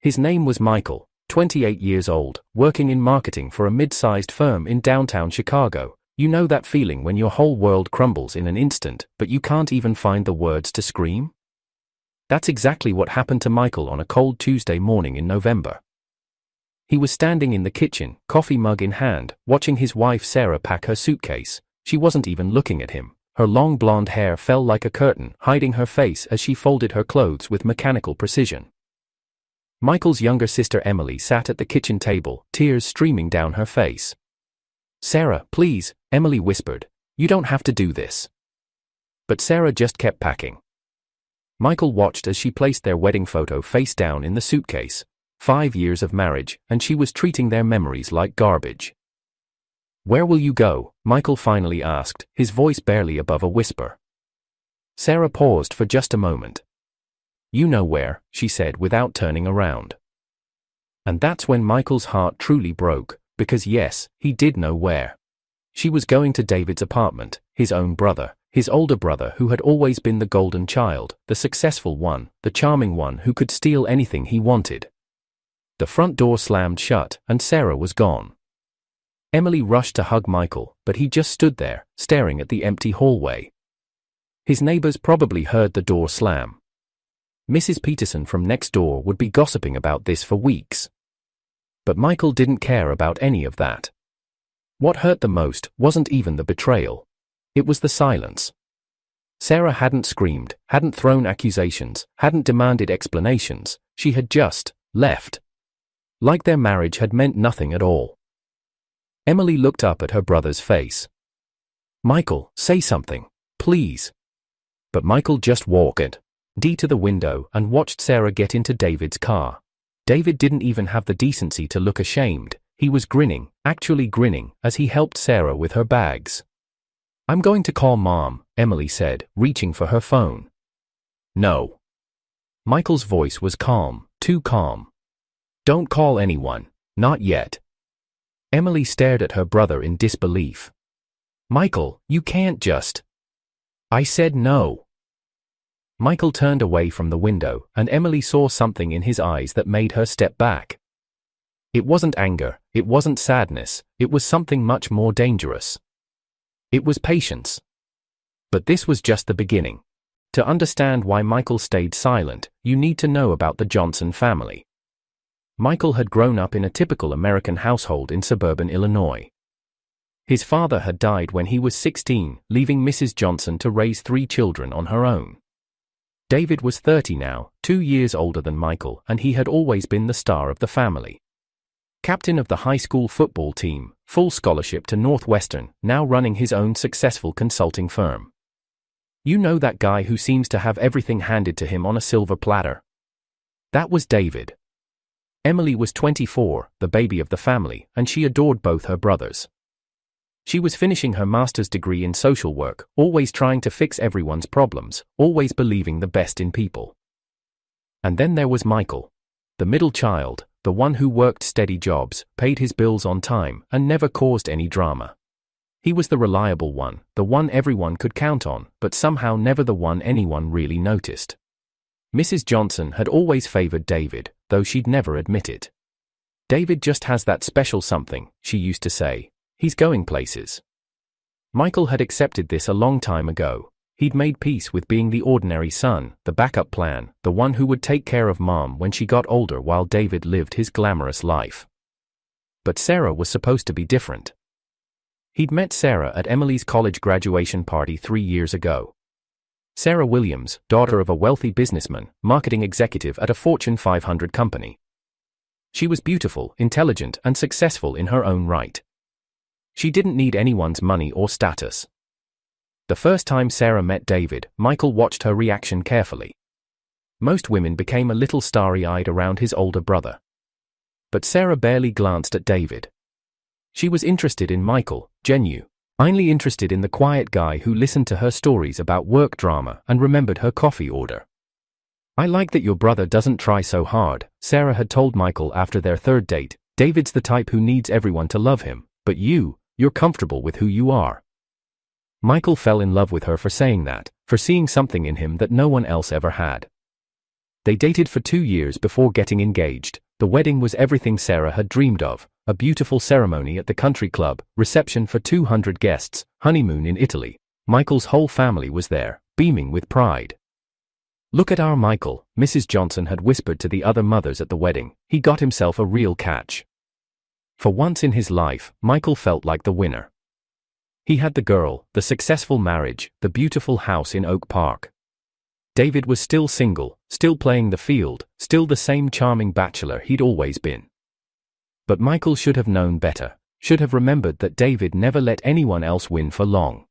His name was Michael, 28 years old, working in marketing for a mid-sized firm in downtown Chicago. You know that feeling when your whole world crumbles in an instant, but you can't even find the words to scream? That's exactly what happened to Michael on a cold Tuesday morning in November. He was standing in the kitchen, coffee mug in hand, watching his wife Sarah pack her suitcase. She wasn't even looking at him. Her long blonde hair fell like a curtain, hiding her face as she folded her clothes with mechanical precision. Michael's younger sister Emily sat at the kitchen table, tears streaming down her face. "Sarah, please," Emily whispered. "You don't have to do this." But Sarah just kept packing. Michael watched as she placed their wedding photo face down in the suitcase. 5 years of marriage, and she was treating their memories like garbage. "Where will you go?" Michael finally asked, his voice barely above a whisper. Sarah paused for just a moment. "You know where," she said without turning around. And that's when Michael's heart truly broke, because yes, he did know where. She was going to David's apartment, his own brother, his older brother who had always been the golden child, the successful one, the charming one who could steal anything he wanted. The front door slammed shut, and Sarah was gone. Emily rushed to hug Michael, but he just stood there, staring at the empty hallway. His neighbors probably heard the door slam. Mrs. Peterson from next door would be gossiping about this for weeks. But Michael didn't care about any of that. What hurt the most wasn't even the betrayal. It was the silence. Sarah hadn't screamed, hadn't thrown accusations, hadn't demanded explanations. She had just left. Like their marriage had meant nothing at all. Emily looked up at her brother's face. "Michael, say something, please." But Michael just walked to the window and watched Sarah get into David's car. David didn't even have the decency to look ashamed. He was grinning, actually grinning, as he helped Sarah with her bags. "I'm going to call Mom," Emily said, reaching for her phone. "No." Michael's voice was calm, too calm. "Don't call anyone, not yet." Emily stared at her brother in disbelief. "Michael, you can't just." "I said no." Michael turned away from the window, and Emily saw something in his eyes that made her step back. It wasn't anger, it wasn't sadness, it was something much more dangerous. It was patience. But this was just the beginning. To understand why Michael stayed silent, you need to know about the Johnson family. Michael had grown up in a typical American household in suburban Illinois. His father had died when he was 16, leaving Mrs. Johnson to raise 3 children on her own. David was 30 now, 2 years older than Michael, and he had always been the star of the family. Captain of the high school football team, full scholarship to Northwestern, now running his own successful consulting firm. You know that guy who seems to have everything handed to him on a silver platter? That was David. Emily was 24, the baby of the family, and she adored both her brothers. She was finishing her master's degree in social work, always trying to fix everyone's problems, always believing the best in people. And then there was Michael, the middle child, the one who worked steady jobs, paid his bills on time, and never caused any drama. He was the reliable one, the one everyone could count on, but somehow never the one anyone really noticed. Mrs. Johnson had always favored David, though she'd never admit it. "David just has that special something," she used to say. "He's going places." Michael had accepted this a long time ago. He'd made peace with being the ordinary son, the backup plan, the one who would take care of Mom when she got older while David lived his glamorous life. But Sarah was supposed to be different. He'd met Sarah at Emily's college graduation party 3 years ago. Sarah Williams, daughter of a wealthy businessman, marketing executive at a Fortune 500 company. She was beautiful, intelligent, and successful in her own right. She didn't need anyone's money or status. The first time Sarah met David, Michael watched her reaction carefully. Most women became a little starry-eyed around his older brother. But Sarah barely glanced at David. She was interested in Michael, genuinely interested in the quiet guy who listened to her stories about work drama and remembered her coffee order. "I like that your brother doesn't try so hard," Sarah had told Michael after their third date. "David's the type who needs everyone to love him, but you're comfortable with who you are." Michael fell in love with her for saying that, for seeing something in him that no one else ever had. They dated for 2 years before getting engaged. The wedding was everything Sarah had dreamed of: a beautiful ceremony at the country club, reception for 200 guests, honeymoon in Italy. Michael's whole family was there, beaming with pride. "Look at our Michael," Mrs. Johnson had whispered to the other mothers at the wedding. "He got himself a real catch." For once in his life, Michael felt like the winner. He had the girl, the successful marriage, the beautiful house in Oak Park. David was still single, still playing the field, still the same charming bachelor he'd always been. But Michael should have known better, should have remembered that David never let anyone else win for long.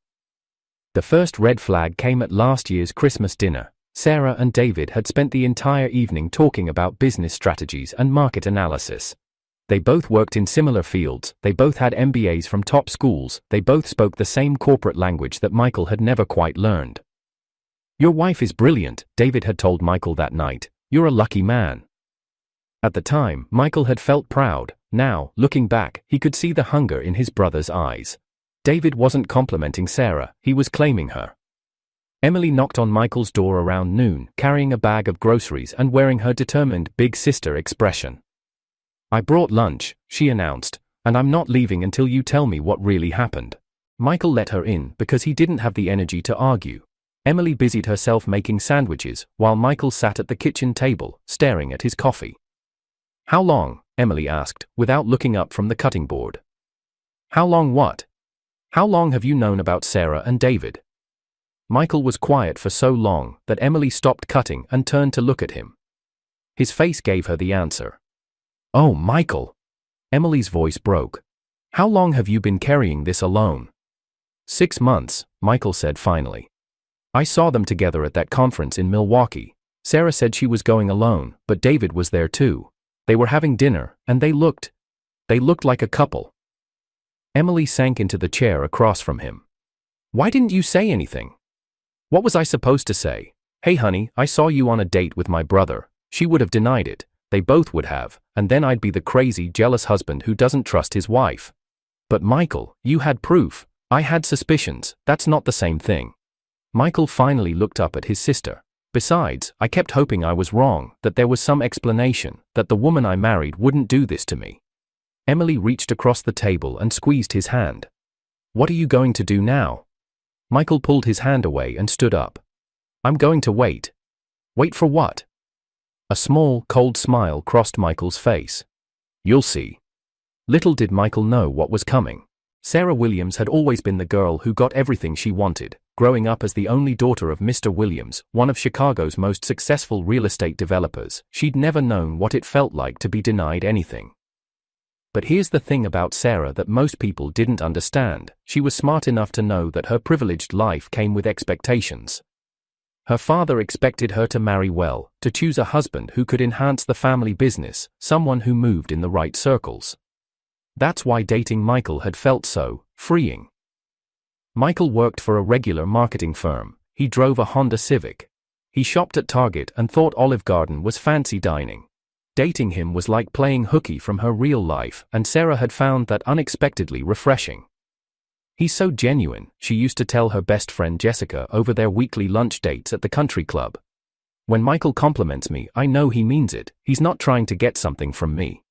The first red flag came at last year's Christmas dinner. Sarah and David had spent the entire evening talking about business strategies and market analysis. They both worked in similar fields, they both had MBAs from top schools, they both spoke the same corporate language that Michael had never quite learned. "Your wife is brilliant," David had told Michael that night. "You're a lucky man." At the time, Michael had felt proud. Now, looking back, he could see the hunger in his brother's eyes. David wasn't complimenting Sarah, he was claiming her. Emily knocked on Michael's door around noon, carrying a bag of groceries and wearing her determined big sister expression. "I brought lunch," she announced, "and I'm not leaving until you tell me what really happened." Michael let her in because he didn't have the energy to argue. Emily busied herself making sandwiches, while Michael sat at the kitchen table, staring at his coffee. "How long?" Emily asked, without looking up from the cutting board. "How long what? How long have you known about Sarah and David?" Michael was quiet for so long that Emily stopped cutting and turned to look at him. His face gave her the answer. "Oh, Michael!" Emily's voice broke. "How long have you been carrying this alone?" 6 months, Michael said finally. "I saw them together at that conference in Milwaukee. Sarah said she was going alone, but David was there too. They were having dinner, and they looked like a couple." Emily sank into the chair across from him. "Why didn't you say anything?" "What was I supposed to say? Hey honey, I saw you on a date with my brother." She would have denied it. They both would have, and then I'd be the crazy, jealous husband who doesn't trust his wife. "But Michael, you had proof." "I had suspicions, that's not the same thing." Michael finally looked up at his sister. "Besides, I kept hoping I was wrong, that there was some explanation, that the woman I married wouldn't do this to me." Emily reached across the table and squeezed his hand. "What are you going to do now?" Michael pulled his hand away and stood up. "I'm going to wait." "Wait for what?" A small, cold smile crossed Michael's face. "You'll see." Little did Michael know what was coming. Sarah Williams had always been the girl who got everything she wanted. Growing up as the only daughter of Mr. Williams, one of Chicago's most successful real estate developers, she'd never known what it felt like to be denied anything. But here's the thing about Sarah that most people didn't understand: she was smart enough to know that her privileged life came with expectations. Her father expected her to marry well, to choose a husband who could enhance the family business, someone who moved in the right circles. That's why dating Michael had felt so freeing. Michael worked for a regular marketing firm. He drove a Honda Civic. He shopped at Target and thought Olive Garden was fancy dining. Dating him was like playing hooky from her real life, and Sarah had found that unexpectedly refreshing. "He's so genuine," she used to tell her best friend Jessica over their weekly lunch dates at the country club. "When Michael compliments me, I know he means it. He's not trying to get something from me."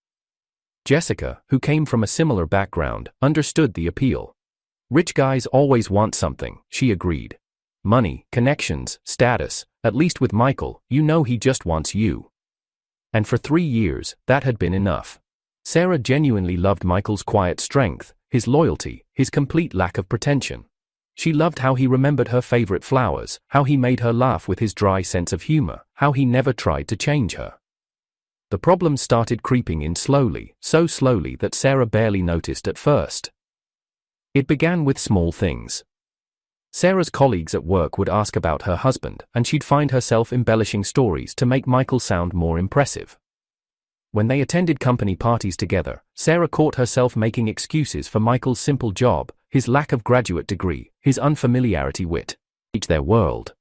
Jessica, who came from a similar background, understood the appeal. "Rich guys always want something," she agreed. "Money, connections, status. At least with Michael, you know he just wants you." And for 3 years, that had been enough. Sarah genuinely loved Michael's quiet strength, his loyalty, his complete lack of pretension. She loved how he remembered her favorite flowers, how he made her laugh with his dry sense of humor, how he never tried to change her. The problems started creeping in slowly, so slowly that Sarah barely noticed at first. It began with small things. Sarah's colleagues at work would ask about her husband, and she'd find herself embellishing stories to make Michael sound more impressive. When they attended company parties together, Sarah caught herself making excuses for Michael's simple job, his lack of graduate degree, his unfamiliarity with their world.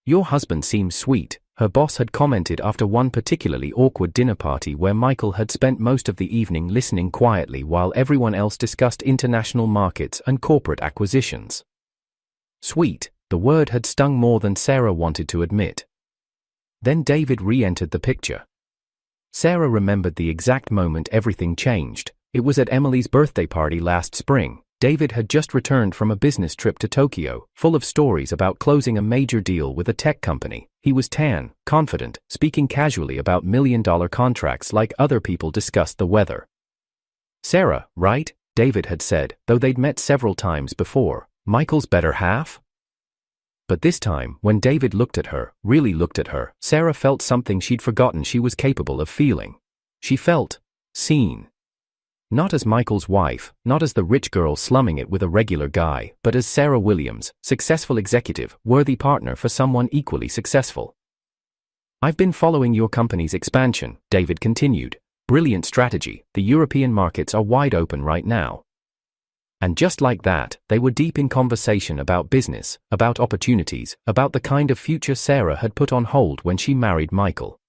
"Your husband seems sweet," her boss had commented after one particularly awkward dinner party where Michael had spent most of the evening listening quietly while everyone else discussed international markets and corporate acquisitions. Sweet, the word had stung more than Sarah wanted to admit. Then David re-entered the picture. Sarah remembered the exact moment everything changed. It was at Emily's birthday party last spring. David had just returned from a business trip to Tokyo, full of stories about closing a major deal with a tech company. He was tan, confident, speaking casually about million-dollar contracts like other people discussed the weather. "Sarah, right?" David had said, though they'd met several times before. "Michael's better half?" But this time, when David looked at her, really looked at her, Sarah felt something she'd forgotten she was capable of feeling. She felt seen. Not as Michael's wife, not as the rich girl slumming it with a regular guy, but as Sarah Williams, successful executive, worthy partner for someone equally successful. "I've been following your company's expansion," David continued. "Brilliant strategy. The European markets are wide open right now." And just like that, they were deep in conversation about business, about opportunities, about the kind of future Sarah had put on hold when she married Michael.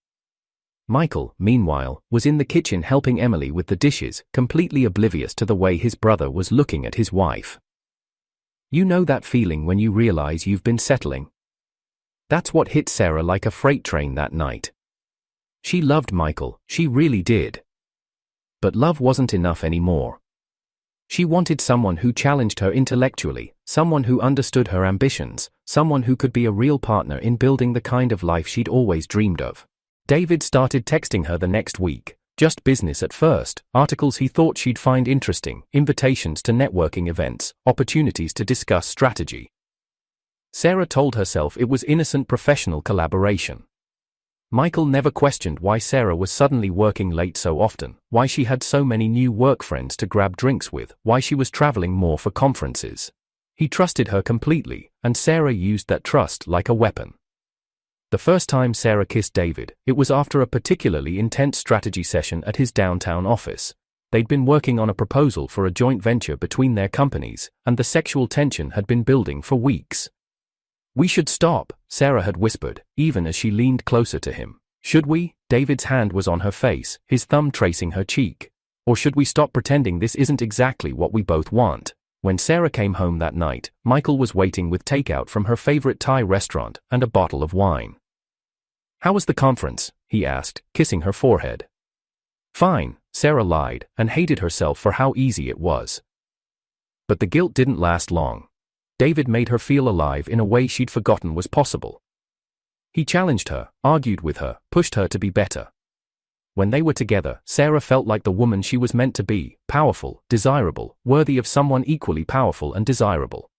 Michael, meanwhile, was in the kitchen helping Emily with the dishes, completely oblivious to the way his brother was looking at his wife. You know that feeling when you realize you've been settling? That's what hit Sarah like a freight train that night. She loved Michael, she really did. But love wasn't enough anymore. She wanted someone who challenged her intellectually, someone who understood her ambitions, someone who could be a real partner in building the kind of life she'd always dreamed of. David started texting her the next week, just business at first, articles he thought she'd find interesting, invitations to networking events, opportunities to discuss strategy. Sarah told herself it was innocent professional collaboration. Michael never questioned why Sarah was suddenly working late so often, why she had so many new work friends to grab drinks with, why she was traveling more for conferences. He trusted her completely, and Sarah used that trust like a weapon. The first time Sarah kissed David, it was after a particularly intense strategy session at his downtown office. They'd been working on a proposal for a joint venture between their companies, and the sexual tension had been building for weeks. "We should stop," Sarah had whispered, even as she leaned closer to him. "Should we?" David's hand was on her face, his thumb tracing her cheek. "Or should we stop pretending this isn't exactly what we both want?" When Sarah came home that night, Michael was waiting with takeout from her favorite Thai restaurant and a bottle of wine. "How was the conference?" he asked, kissing her forehead. "Fine," Sarah lied, and hated herself for how easy it was. But the guilt didn't last long. David made her feel alive in a way she'd forgotten was possible. He challenged her, argued with her, pushed her to be better. When they were together, Sarah felt like the woman she was meant to be, powerful, desirable, worthy of someone equally powerful and desirable.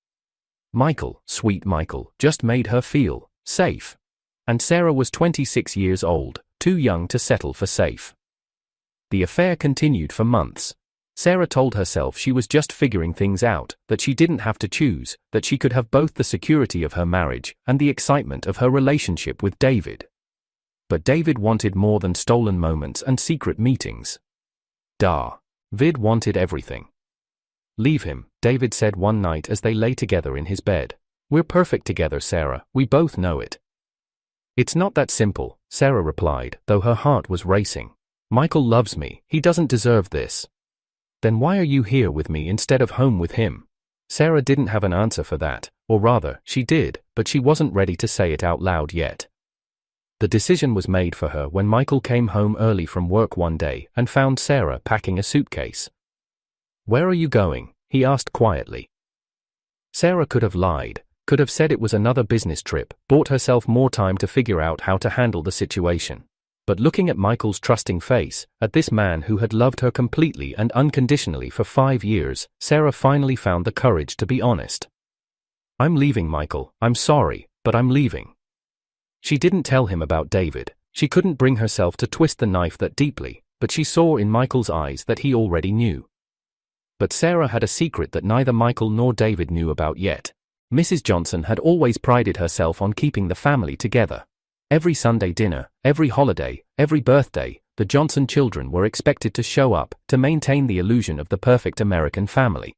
Michael, sweet Michael, just made her feel safe. And Sarah was 26 years old, too young to settle for safe. The affair continued for months. Sarah told herself she was just figuring things out, that she didn't have to choose, that she could have both the security of her marriage and the excitement of her relationship with David. But David wanted more than stolen moments and secret meetings. Vid wanted everything. "Leave him," David said one night as they lay together in his bed. "We're perfect together, Sarah, we both know it." "It's not that simple," Sarah replied, though her heart was racing. "Michael loves me, he doesn't deserve this." "Then why are you here with me instead of home with him?" Sarah didn't have an answer for that, or rather, she did, but she wasn't ready to say it out loud yet. The decision was made for her when Michael came home early from work one day and found Sarah packing a suitcase. "Where are you going?" he asked quietly. Sarah could have lied, could have said it was another business trip, bought herself more time to figure out how to handle the situation. But looking at Michael's trusting face, at this man who had loved her completely and unconditionally for 5 years, Sarah finally found the courage to be honest. "I'm leaving, Michael, I'm sorry, but I'm leaving." She didn't tell him about David. She couldn't bring herself to twist the knife that deeply, but she saw in Michael's eyes that he already knew. But Sarah had a secret that neither Michael nor David knew about yet. Mrs. Johnson had always prided herself on keeping the family together. Every Sunday dinner, every holiday, every birthday, the Johnson children were expected to show up to maintain the illusion of the perfect American family.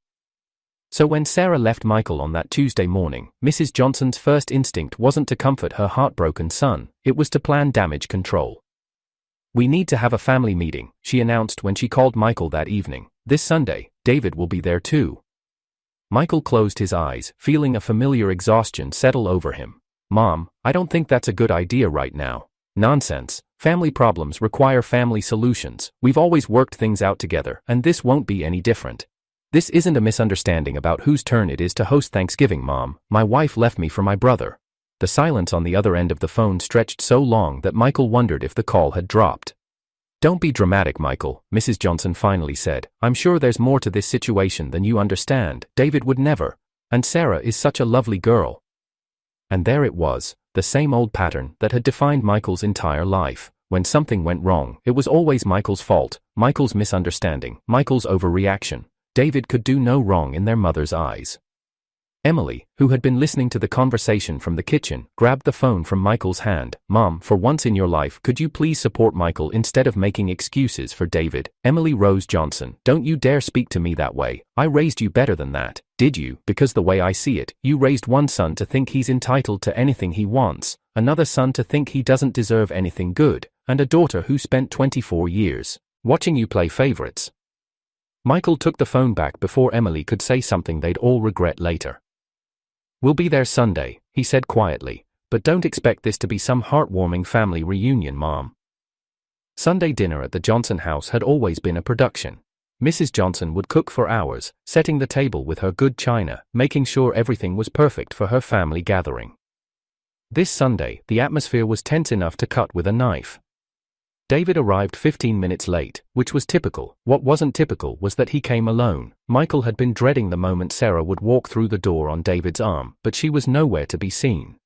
So when Sarah left Michael on that Tuesday morning, Mrs. Johnson's first instinct wasn't to comfort her heartbroken son, it was to plan damage control. "We need to have a family meeting," she announced when she called Michael that evening. "This Sunday, David will be there too." Michael closed his eyes, feeling a familiar exhaustion settle over him. "Mom, I don't think that's a good idea right now." Nonsense. Family problems require family solutions. We've always worked things out together, and this won't be any different. This isn't a misunderstanding about whose turn it is to host Thanksgiving, Mom. My wife left me for my brother. The silence on the other end of the phone stretched so long that Michael wondered if the call had dropped. Don't be dramatic, Michael, Mrs. Johnson finally said. I'm sure there's more to this situation than you understand. David would never. And Sarah is such a lovely girl. And there it was, the same old pattern that had defined Michael's entire life. When something went wrong, it was always Michael's fault, Michael's misunderstanding, Michael's overreaction. David could do no wrong in their mother's eyes. Emily, who had been listening to the conversation from the kitchen, grabbed the phone from Michael's hand. Mom, for once in your life, could you please support Michael instead of making excuses for David? Emily Rose Johnson, don't you dare speak to me that way. I raised you better than that, did you? Because the way I see it, you raised one son to think he's entitled to anything he wants, another son to think he doesn't deserve anything good, and a daughter who spent 24 years watching you play favorites. Michael took the phone back before Emily could say something they'd all regret later. We'll be there Sunday, he said quietly, but don't expect this to be some heartwarming family reunion, Mom. Sunday dinner at the Johnson house had always been a production. Mrs. Johnson would cook for hours, setting the table with her good china, making sure everything was perfect for her family gathering. This Sunday, the atmosphere was tense enough to cut with a knife. David arrived 15 minutes late, which was typical. What wasn't typical was that he came alone. Michael had been dreading the moment Sarah would walk through the door on David's arm, but she was nowhere to be seen.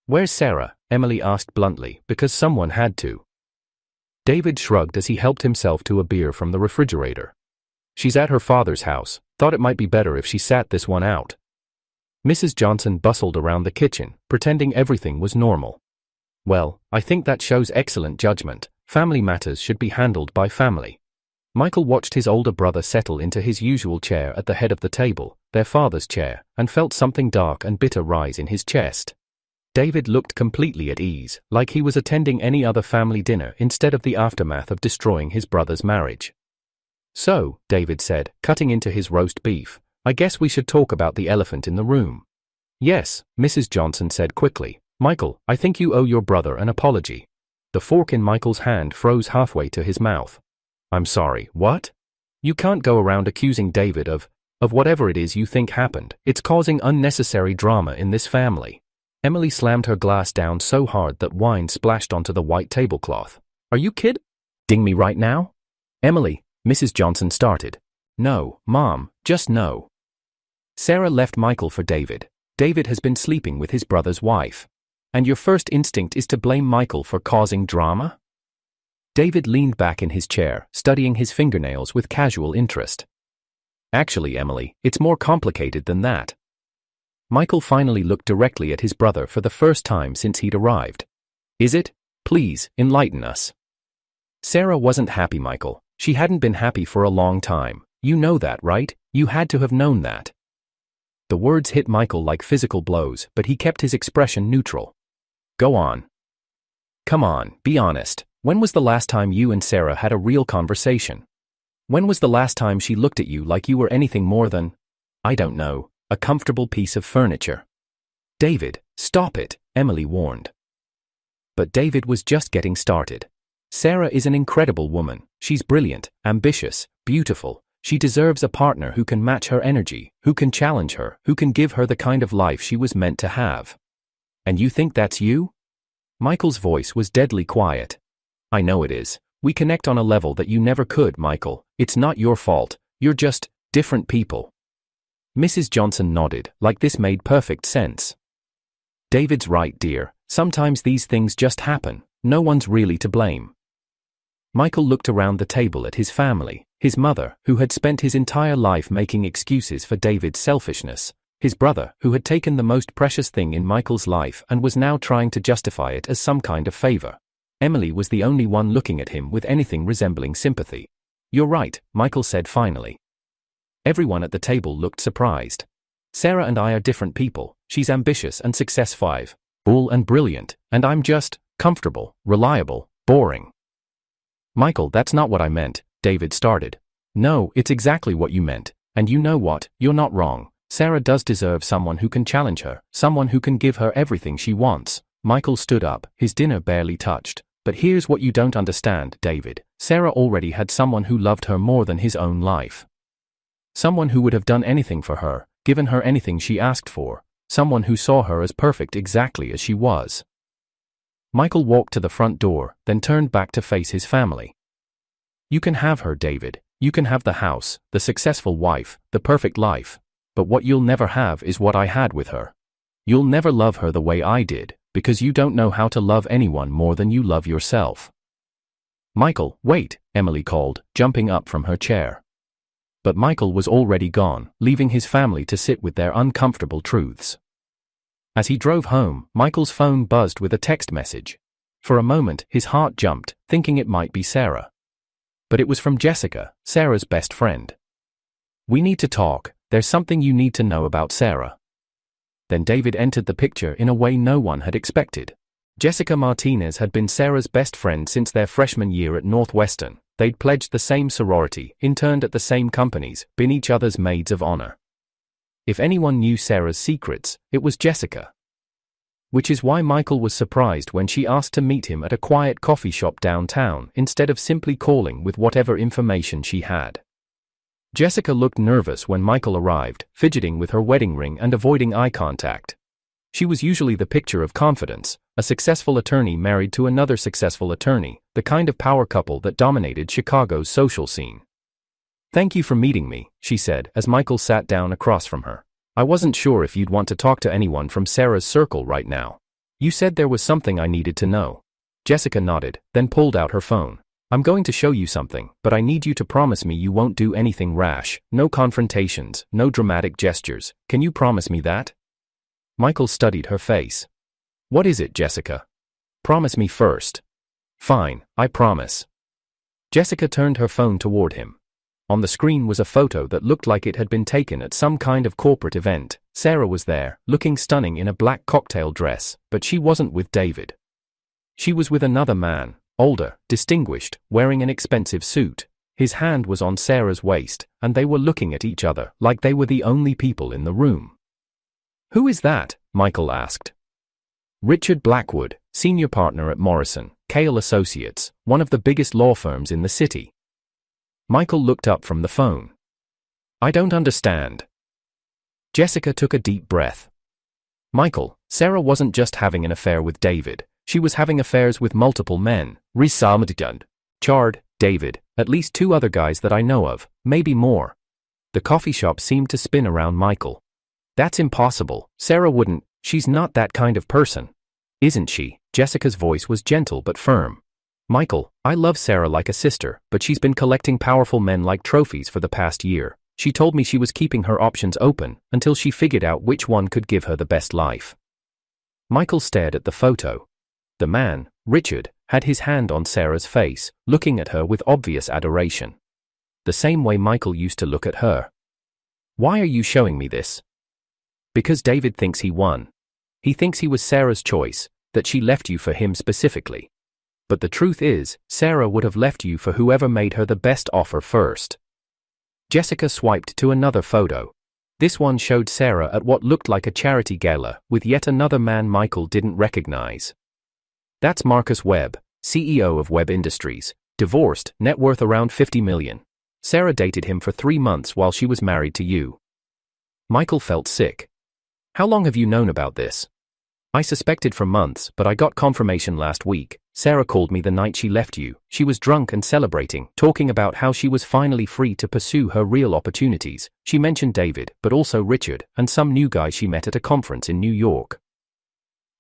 Where's Sarah? Emily asked bluntly, because someone had to. David shrugged as he helped himself to a beer from the refrigerator. She's at her father's house. Thought it might be better if she sat this one out. Mrs. Johnson bustled around the kitchen, pretending everything was normal. Well, I think that shows excellent judgment. Family matters should be handled by family. Michael watched his older brother settle into his usual chair at the head of the table, their father's chair, and felt something dark and bitter rise in his chest. David looked completely at ease, like he was attending any other family dinner instead of the aftermath of destroying his brother's marriage. So, David said, cutting into his roast beef, I guess we should talk about the elephant in the room. Yes, Mrs. Johnson said quickly. Michael, I think you owe your brother an apology. The fork in Michael's hand froze halfway to his mouth. I'm sorry, what? You can't go around accusing David of whatever it is you think happened. It's causing unnecessary drama in this family. Emily slammed her glass down so hard that wine splashed onto the white tablecloth. Are you kidding me right now? Emily, Mrs. Johnson started. No, Mom, just no. Sarah left Michael for David. David has been sleeping with his brother's wife. And your first instinct is to blame Michael for causing drama? David leaned back in his chair, studying his fingernails with casual interest. Actually, Emily, it's more complicated than that. Michael finally looked directly at his brother for the first time since he'd arrived. Is it? Please, enlighten us. Sarah wasn't happy, Michael. She hadn't been happy for a long time. You know that, right? You had to have known that. The words hit Michael like physical blows, but he kept his expression neutral. Go on. Come on, be honest. When was the last time you and Sarah had a real conversation? When was the last time she looked at you like you were anything more than, I don't know, a comfortable piece of furniture? David, stop it, Emily warned. But David was just getting started. Sarah is an incredible woman. She's brilliant, ambitious, beautiful. She deserves a partner who can match her energy, who can challenge her, who can give her the kind of life she was meant to have. And you think that's you? Michael's voice was deadly quiet. I know it is. We connect on a level that you never could, Michael. It's not your fault. You're just different people. Mrs. Johnson nodded, like this made perfect sense. David's right, dear. Sometimes these things just happen. No one's really to blame. Michael looked around the table at his family, his mother, who had spent his entire life making excuses for David's selfishness, his brother, who had taken the most precious thing in Michael's life and was now trying to justify it as some kind of favor. Emily was the only one looking at him with anything resembling sympathy. You're right, Michael said finally. Everyone at the table looked surprised. Sarah and I are different people. She's ambitious and successful, cool and brilliant, and I'm just comfortable, reliable, boring. Michael, that's not what I meant, David started. No, it's exactly what you meant. And you know what, you're not wrong. Sarah does deserve someone who can challenge her, someone who can give her everything she wants. Michael stood up, his dinner barely touched. But here's what you don't understand, David. Sarah already had someone who loved her more than his own life. Someone who would have done anything for her, given her anything she asked for. Someone who saw her as perfect exactly as she was. Michael walked to the front door, then turned back to face his family. You can have her, David. You can have the house, the successful wife, the perfect life. But what you'll never have is what I had with her. You'll never love her the way I did, because you don't know how to love anyone more than you love yourself. Michael, wait, Emily called, jumping up from her chair. But Michael was already gone, leaving his family to sit with their uncomfortable truths. As he drove home, Michael's phone buzzed with a text message. For a moment, his heart jumped, thinking it might be Sarah. But it was from Jessica, Sarah's best friend. We need to talk, there's something you need to know about Sarah. Then David entered the picture in a way no one had expected. Jessica Martinez had been Sarah's best friend since their freshman year at Northwestern. They'd pledged the same sorority, interned at the same companies, been each other's maids of honor. If anyone knew Sarah's secrets, it was Jessica. Which is why Michael was surprised when she asked to meet him at a quiet coffee shop downtown instead of simply calling with whatever information she had. Jessica looked nervous when Michael arrived, fidgeting with her wedding ring and avoiding eye contact. She was usually the picture of confidence, a successful attorney married to another successful attorney, the kind of power couple that dominated Chicago's social scene. Thank you for meeting me, she said as Michael sat down across from her. I wasn't sure if you'd want to talk to anyone from Sarah's circle right now. You said there was something I needed to know. Jessica nodded, then pulled out her phone. I'm going to show you something, but I need you to promise me you won't do anything rash, no confrontations, no dramatic gestures. Can you promise me that? Michael studied her face. What is it, Jessica? Promise me first. Fine, I promise. Jessica turned her phone toward him. On the screen was a photo that looked like it had been taken at some kind of corporate event. Sarah was there, looking stunning in a black cocktail dress, but she wasn't with David. She was with another man, older, distinguished, wearing an expensive suit. His hand was on Sarah's waist, and they were looking at each other like they were the only people in the room. Who is that? Michael asked. Richard Blackwood, senior partner at Morrison, Cale Associates, one of the biggest law firms in the city. Michael looked up from the phone. I don't understand. Jessica took a deep breath. Michael, Sarah wasn't just having an affair with David. She was having affairs with multiple men. Chard, David, at least 2 other guys that I know of, maybe more. The coffee shop seemed to spin around Michael. That's impossible. Sarah wouldn't. She's not that kind of person. Isn't she? Jessica's voice was gentle but firm. Michael, I love Sarah like a sister, but she's been collecting powerful men like trophies for the past year. She told me she was keeping her options open until she figured out which one could give her the best life. Michael stared at the photo. The man, Richard, had his hand on Sarah's face, looking at her with obvious adoration. The same way Michael used to look at her. Why are you showing me this? Because David thinks he won. He thinks he was Sarah's choice, that she left you for him specifically. But the truth is, Sarah would have left you for whoever made her the best offer first. Jessica swiped to another photo. This one showed Sarah at what looked like a charity gala with yet another man Michael didn't recognize. That's Marcus Webb, CEO of Webb Industries, divorced, net worth around $50 million. Sarah dated him for 3 months while she was married to you. Michael felt sick. How long have you known about this? I suspected for months, but I got confirmation last week. Sarah called me the night she left you. She was drunk and celebrating, talking about how she was finally free to pursue her real opportunities. She mentioned David, but also Richard, and some new guy she met at a conference in New York.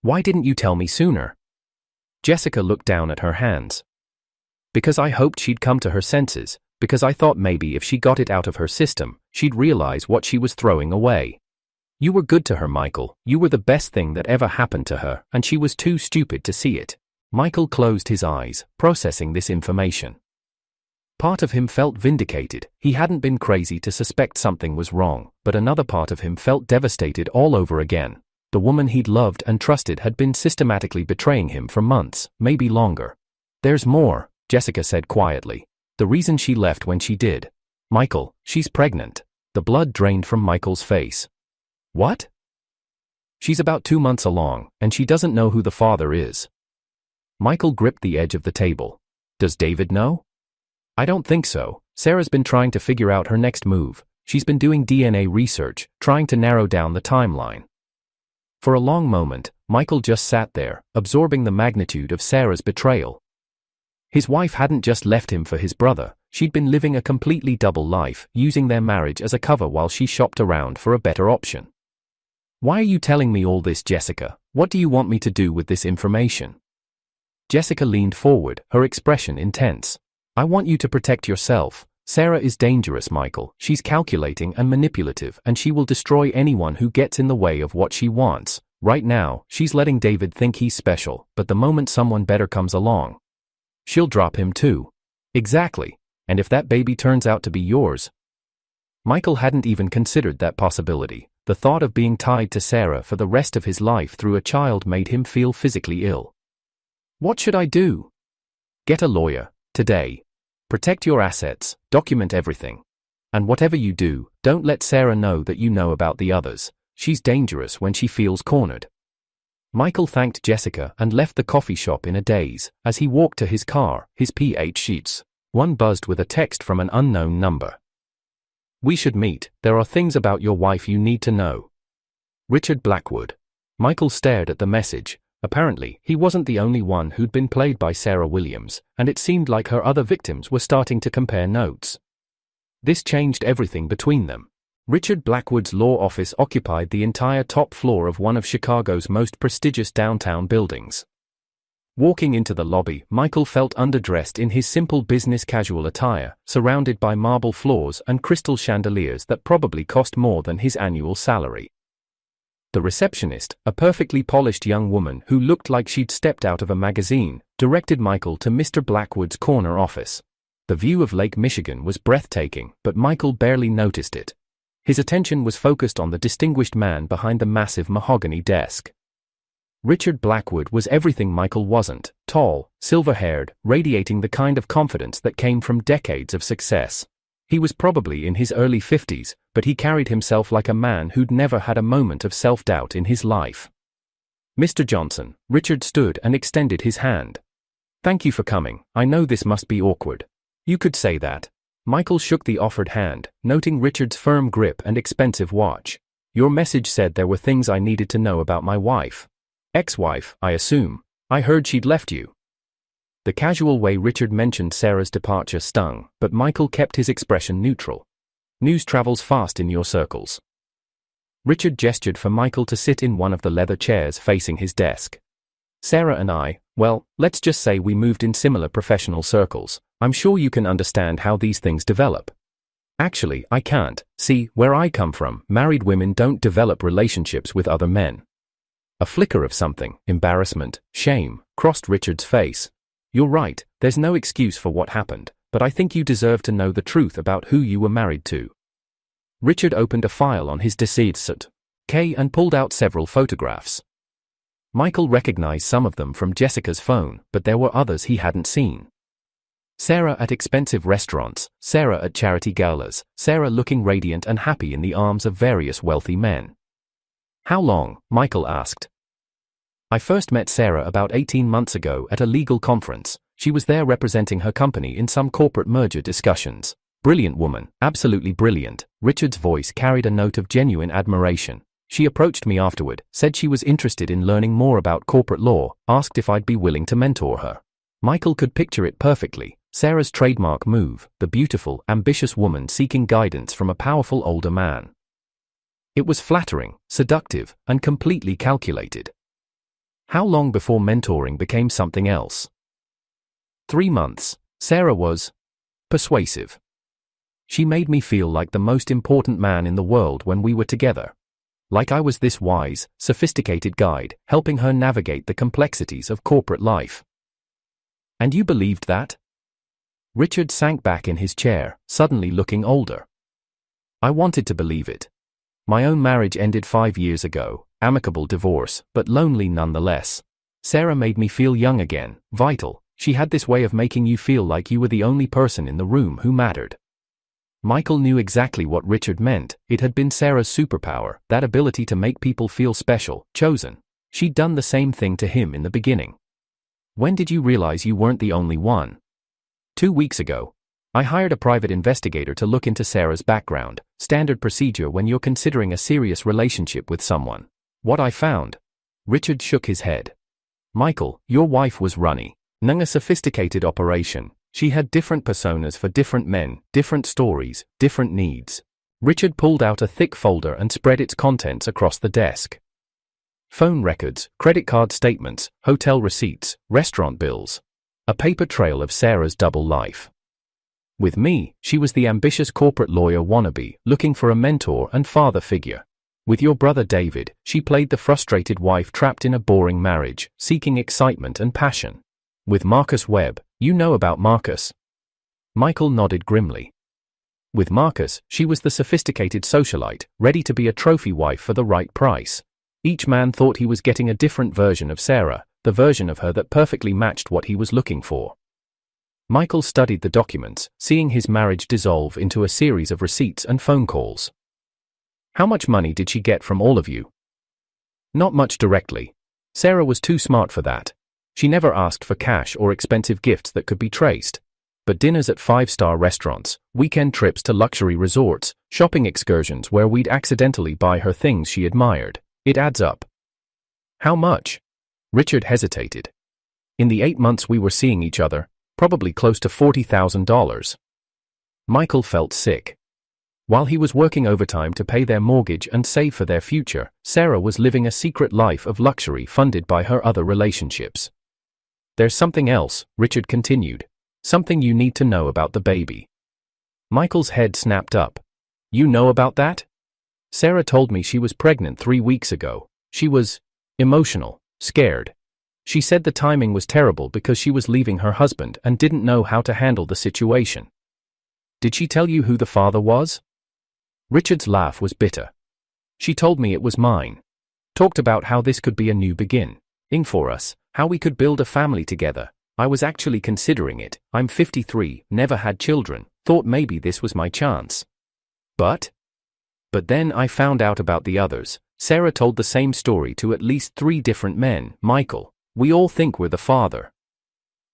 Why didn't you tell me sooner? Jessica looked down at her hands. Because I hoped she'd come to her senses, because I thought maybe if she got it out of her system, she'd realize what she was throwing away. You were good to her, Michael. You were the best thing that ever happened to her, and she was too stupid to see it. Michael closed his eyes, processing this information. Part of him felt vindicated. He hadn't been crazy to suspect something was wrong, but another part of him felt devastated all over again. The woman he'd loved and trusted had been systematically betraying him for months, maybe longer. There's more, Jessica said quietly. The reason she left when she did. Michael, she's pregnant. The blood drained from Michael's face. What? She's about 2 months along, and she doesn't know who the father is. Michael gripped the edge of the table. Does David know? I don't think so. Sarah's been trying to figure out her next move. She's been doing DNA research, trying to narrow down the timeline. For a long moment, Michael just sat there, absorbing the magnitude of Sarah's betrayal. His wife hadn't just left him for his brother, she'd been living a completely double life, using their marriage as a cover while she shopped around for a better option. Why are you telling me all this, Jessica? What do you want me to do with this information? Jessica leaned forward, her expression intense. I want you to protect yourself. Sarah is dangerous, Michael. She's calculating and manipulative, and she will destroy anyone who gets in the way of what she wants. Right now, she's letting David think he's special, but the moment someone better comes along, she'll drop him too. Exactly. And if that baby turns out to be yours? Michael hadn't even considered that possibility. The thought of being tied to Sarah for the rest of his life through a child made him feel physically ill. What should I do? Get a lawyer, today. Protect your assets, document everything. And whatever you do, don't let Sarah know that you know about the others. She's dangerous when she feels cornered. Michael thanked Jessica and left the coffee shop in a daze. As he walked to his car, his PH sheets, one buzzed with a text from an unknown number. We should meet. There are things about your wife you need to know. Richard Blackwood. Michael stared at the message. Apparently, he wasn't the only one who'd been played by Sarah Williams, and it seemed like her other victims were starting to compare notes. This changed everything between them. Richard Blackwood's law office occupied the entire top floor of one of Chicago's most prestigious downtown buildings. Walking into the lobby, Michael felt underdressed in his simple business casual attire, surrounded by marble floors and crystal chandeliers that probably cost more than his annual salary. The receptionist, a perfectly polished young woman who looked like she'd stepped out of a magazine, directed Michael to Mr. Blackwood's corner office. The view of Lake Michigan was breathtaking, but Michael barely noticed it. His attention was focused on the distinguished man behind the massive mahogany desk. Richard Blackwood was everything Michael wasn't: tall, silver-haired, radiating the kind of confidence that came from decades of success. He was probably in his early 50s, but he carried himself like a man who'd never had a moment of self-doubt in his life. Mr. Johnson, Richard stood and extended his hand. Thank you for coming. I know this must be awkward. You could say that. Michael shook the offered hand, noting Richard's firm grip and expensive watch. Your message said there were things I needed to know about my wife. Ex-wife, I assume. I heard she'd left you. The casual way Richard mentioned Sarah's departure stung, but Michael kept his expression neutral. News travels fast in your circles. Richard gestured for Michael to sit in one of the leather chairs facing his desk. Sarah and I, well, let's just say we moved in similar professional circles. I'm sure you can understand how these things develop. Actually, I can't. See, where I come from, married women don't develop relationships with other men. A flicker of something, embarrassment, shame, crossed Richard's face. You're right, there's no excuse for what happened, but I think you deserve to know the truth about who you were married to. Richard opened a file on his deceased K and pulled out several photographs. Michael recognized some of them from Jessica's phone, but there were others he hadn't seen. Sarah at expensive restaurants, Sarah at charity galas, Sarah looking radiant and happy in the arms of various wealthy men. How long? Michael asked. I first met Sarah about 18 months ago at a legal conference. She was there representing her company in some corporate merger discussions. Brilliant woman, absolutely brilliant. Richard's voice carried a note of genuine admiration. She approached me afterward, said she was interested in learning more about corporate law, asked if I'd be willing to mentor her. Michael could picture it perfectly. Sarah's trademark move, the beautiful, ambitious woman seeking guidance from a powerful older man. It was flattering, seductive, and completely calculated. How long before mentoring became something else? 3 months. Sarah was persuasive. She made me feel like the most important man in the world when we were together. Like I was this wise, sophisticated guide, helping her navigate the complexities of corporate life. And you believed that? Richard sank back in his chair, suddenly looking older. I wanted to believe it. My own marriage ended 5 years ago, amicable divorce, but lonely nonetheless. Sarah made me feel young again, vital. She had this way of making you feel like you were the only person in the room who mattered. Michael knew exactly what Richard meant. It had been Sarah's superpower, that ability to make people feel special, chosen. She'd done the same thing to him in the beginning. When did you realize you weren't the only one? 2 weeks ago. I hired a private investigator to look into Sarah's background, standard procedure when you're considering a serious relationship with someone. What I found? Richard shook his head. Michael, your wife was running a sophisticated operation. She had different personas for different men, different stories, different needs. Richard pulled out a thick folder and spread its contents across the desk. Phone records, credit card statements, hotel receipts, restaurant bills. A paper trail of Sarah's double life. With me, she was the ambitious corporate lawyer wannabe, looking for a mentor and father figure. With your brother David, she played the frustrated wife trapped in a boring marriage, seeking excitement and passion. With Marcus Webb, you know about Marcus. Michael nodded grimly. With Marcus, she was the sophisticated socialite, ready to be a trophy wife for the right price. Each man thought he was getting a different version of Sarah, the version of her that perfectly matched what he was looking for. Michael studied the documents, seeing his marriage dissolve into a series of receipts and phone calls. How much money did she get from all of you? Not much directly. Sarah was too smart for that. She never asked for cash or expensive gifts that could be traced. But dinners at 5-star restaurants, weekend trips to luxury resorts, shopping excursions where we'd accidentally buy her things she admired. It adds up. How much? Richard hesitated. In the 8 months we were seeing each other, probably close to $40,000. Michael felt sick. While he was working overtime to pay their mortgage and save for their future, Sarah was living a secret life of luxury funded by her other relationships. There's something else, Richard continued. Something you need to know about the baby. Michael's head snapped up. You know about that? Sarah told me she was pregnant 3 weeks ago. She was emotional, scared. She said the timing was terrible because she was leaving her husband and didn't know how to handle the situation. Did she tell you who the father was? Richard's laugh was bitter. She told me it was mine. Talked about how this could be a new beginning for us, how we could build a family together. I was actually considering it. I'm 53, never had children, thought maybe this was my chance. But then I found out about the others. Sarah told the same story to at least 3 different men. Michael, we all think we're the father.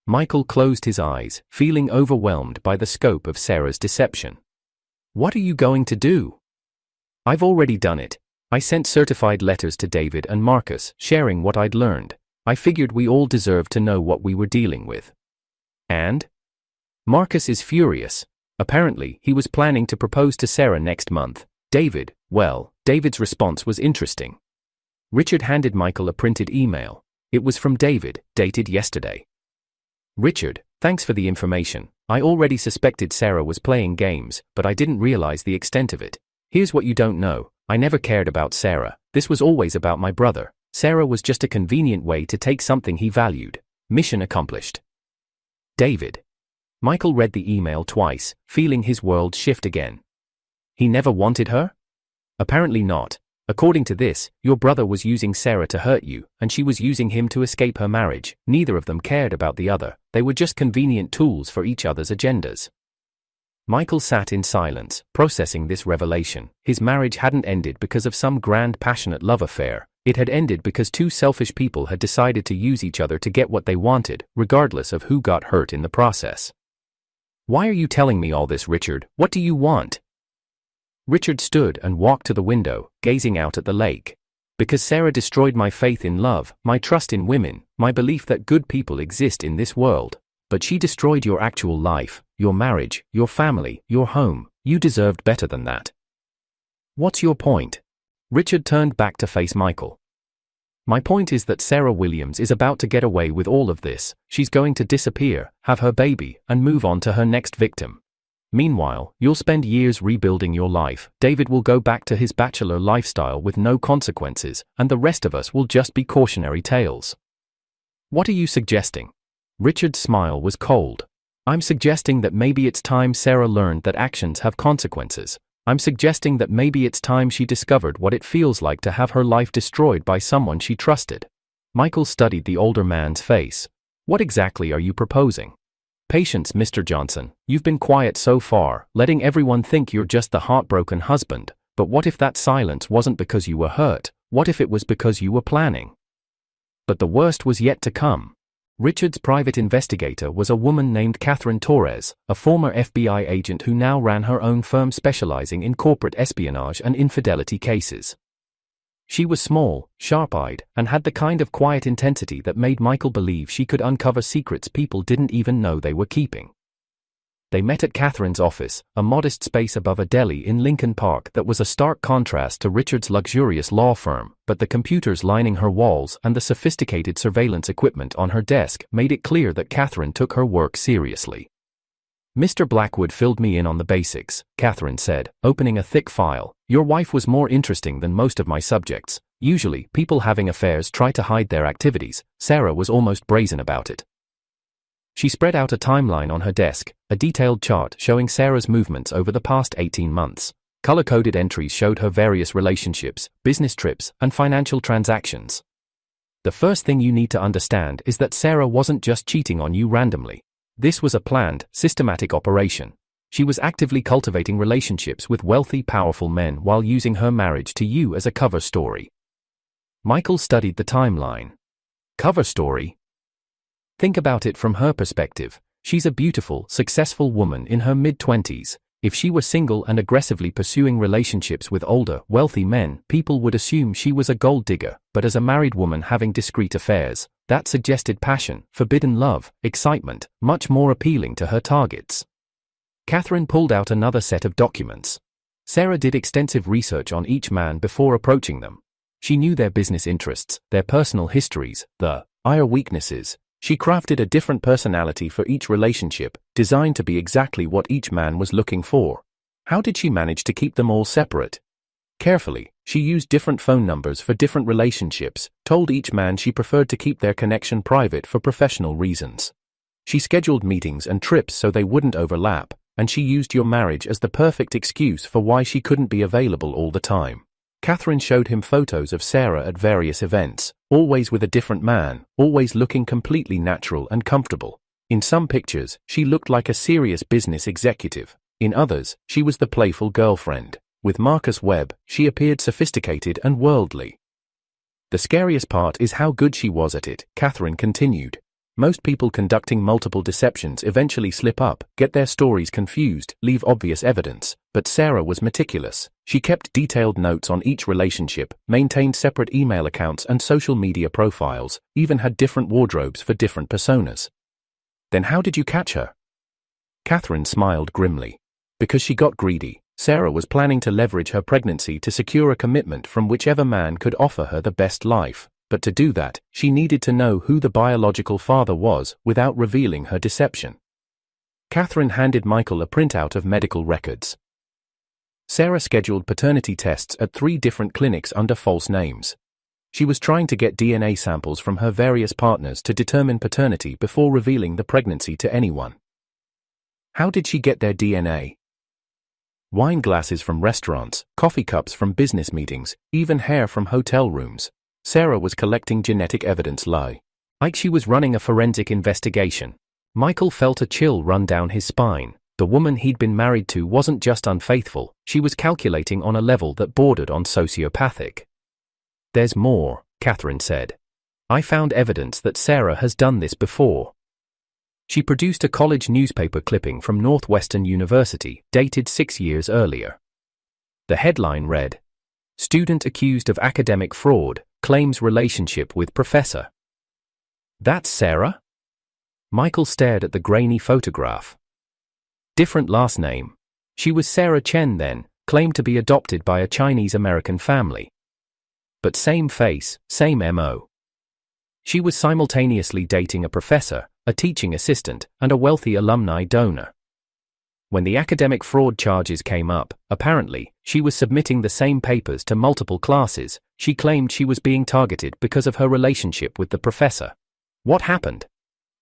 Michael closed his eyes, feeling overwhelmed by the scope of Sarah's deception. What are you going to do? I've already done it. I sent certified letters to David and Marcus, sharing what I'd learned. I figured we all deserved to know what we were dealing with. And? Marcus is furious. Apparently, he was planning to propose to Sarah next month. David's response was interesting. Richard handed Michael a printed email. It was from David, dated yesterday. Richard, thanks for the information. I already suspected Sarah was playing games, but I didn't realize the extent of it. Here's what you don't know. I never cared about Sarah. This was always about my brother. Sarah was just a convenient way to take something he valued. Mission accomplished. David. Michael read the email twice, feeling his world shift again. He never wanted her? Apparently not. According to this, your brother was using Sarah to hurt you, and she was using him to escape her marriage. Neither of them cared about the other. They were just convenient tools for each other's agendas. Michael sat in silence, processing this revelation. His marriage hadn't ended because of some grand passionate love affair. It had ended because 2 selfish people had decided to use each other to get what they wanted, regardless of who got hurt in the process. Why are you telling me all this, Richard? What do you want? Richard stood and walked to the window, gazing out at the lake. Because Sarah destroyed my faith in love, my trust in women, my belief that good people exist in this world. But she destroyed your actual life, your marriage, your family, your home. You deserved better than that. What's your point? Richard turned back to face Michael. My point is that Sarah Williams is about to get away with all of this. She's going to disappear, have her baby, and move on to her next victim. Meanwhile, you'll spend years rebuilding your life. David will go back to his bachelor lifestyle with no consequences, and the rest of us will just be cautionary tales. What are you suggesting? Richard's smile was cold. I'm suggesting that maybe it's time Sarah learned that actions have consequences. I'm suggesting that maybe it's time she discovered what it feels like to have her life destroyed by someone she trusted. Michael studied the older man's face. What exactly are you proposing? Patience, Mr. Johnson, you've been quiet so far, letting everyone think you're just the heartbroken husband, but what if that silence wasn't because you were hurt? What if it was because you were planning? But the worst was yet to come. Richard's private investigator was a woman named Catherine Torres, a former FBI agent who now ran her own firm specializing in corporate espionage and infidelity cases. She was small, sharp-eyed, and had the kind of quiet intensity that made Michael believe she could uncover secrets people didn't even know they were keeping. They met at Catherine's office, a modest space above a deli in Lincoln Park that was a stark contrast to Richard's luxurious law firm, but the computers lining her walls and the sophisticated surveillance equipment on her desk made it clear that Catherine took her work seriously. Mr. Blackwood filled me in on the basics, Catherine said, opening a thick file. Your wife was more interesting than most of my subjects. Usually, people having affairs try to hide their activities. Sarah was almost brazen about it. She spread out a timeline on her desk, a detailed chart showing Sarah's movements over the past 18 months. Color-coded entries showed her various relationships, business trips, and financial transactions. The first thing you need to understand is that Sarah wasn't just cheating on you randomly. This was a planned, systematic operation. She was actively cultivating relationships with wealthy, powerful men while using her marriage to you as a cover story. Michael studied the timeline. Cover story? Think about it from her perspective. She's a beautiful, successful woman in her mid-20s. If she were single and aggressively pursuing relationships with older, wealthy men, people would assume she was a gold digger, but as a married woman having discreet affairs, that suggested passion, forbidden love, excitement, much more appealing to her targets. Catherine pulled out another set of documents. Sarah did extensive research on each man before approaching them. She knew their business interests, their personal histories, their weaknesses. She crafted a different personality for each relationship, designed to be exactly what each man was looking for. How did she manage to keep them all separate? Carefully, she used different phone numbers for different relationships, told each man she preferred to keep their connection private for professional reasons. She scheduled meetings and trips so they wouldn't overlap, and she used your marriage as the perfect excuse for why she couldn't be available all the time. Catherine showed him photos of Sarah at various events, always with a different man, always looking completely natural and comfortable. In some pictures, she looked like a serious business executive. In others, she was the playful girlfriend. With Marcus Webb, she appeared sophisticated and worldly. The scariest part is how good she was at it, Catherine continued. Most people conducting multiple deceptions eventually slip up, get their stories confused, leave obvious evidence, but Sarah was meticulous. She kept detailed notes on each relationship, maintained separate email accounts and social media profiles, even had different wardrobes for different personas. Then how did you catch her? Catherine smiled grimly. Because she got greedy. Sarah was planning to leverage her pregnancy to secure a commitment from whichever man could offer her the best life. But to do that, she needed to know who the biological father was without revealing her deception. Catherine handed Michael a printout of medical records. Sarah scheduled paternity tests at 3 different clinics under false names. She was trying to get DNA samples from her various partners to determine paternity before revealing the pregnancy to anyone. How did she get their DNA? Wine glasses from restaurants, coffee cups from business meetings, even hair from hotel rooms. Sarah was collecting genetic evidence like she was running a forensic investigation. Michael felt a chill run down his spine. The woman he'd been married to wasn't just unfaithful, she was calculating on a level that bordered on sociopathic. There's more, Catherine said. I found evidence that Sarah has done this before. She produced a college newspaper clipping from Northwestern University, dated 6 years earlier. The headline read, "Student accused of academic fraud, claims relationship with professor." That's Sarah? Michael stared at the grainy photograph. Different last name. She was Sarah Chen then, claimed to be adopted by a Chinese-American family. But same face, same MO. She was simultaneously dating a professor, a teaching assistant, and a wealthy alumni donor. When the academic fraud charges came up, apparently, she was submitting the same papers to multiple classes. She claimed she was being targeted because of her relationship with the professor. What happened?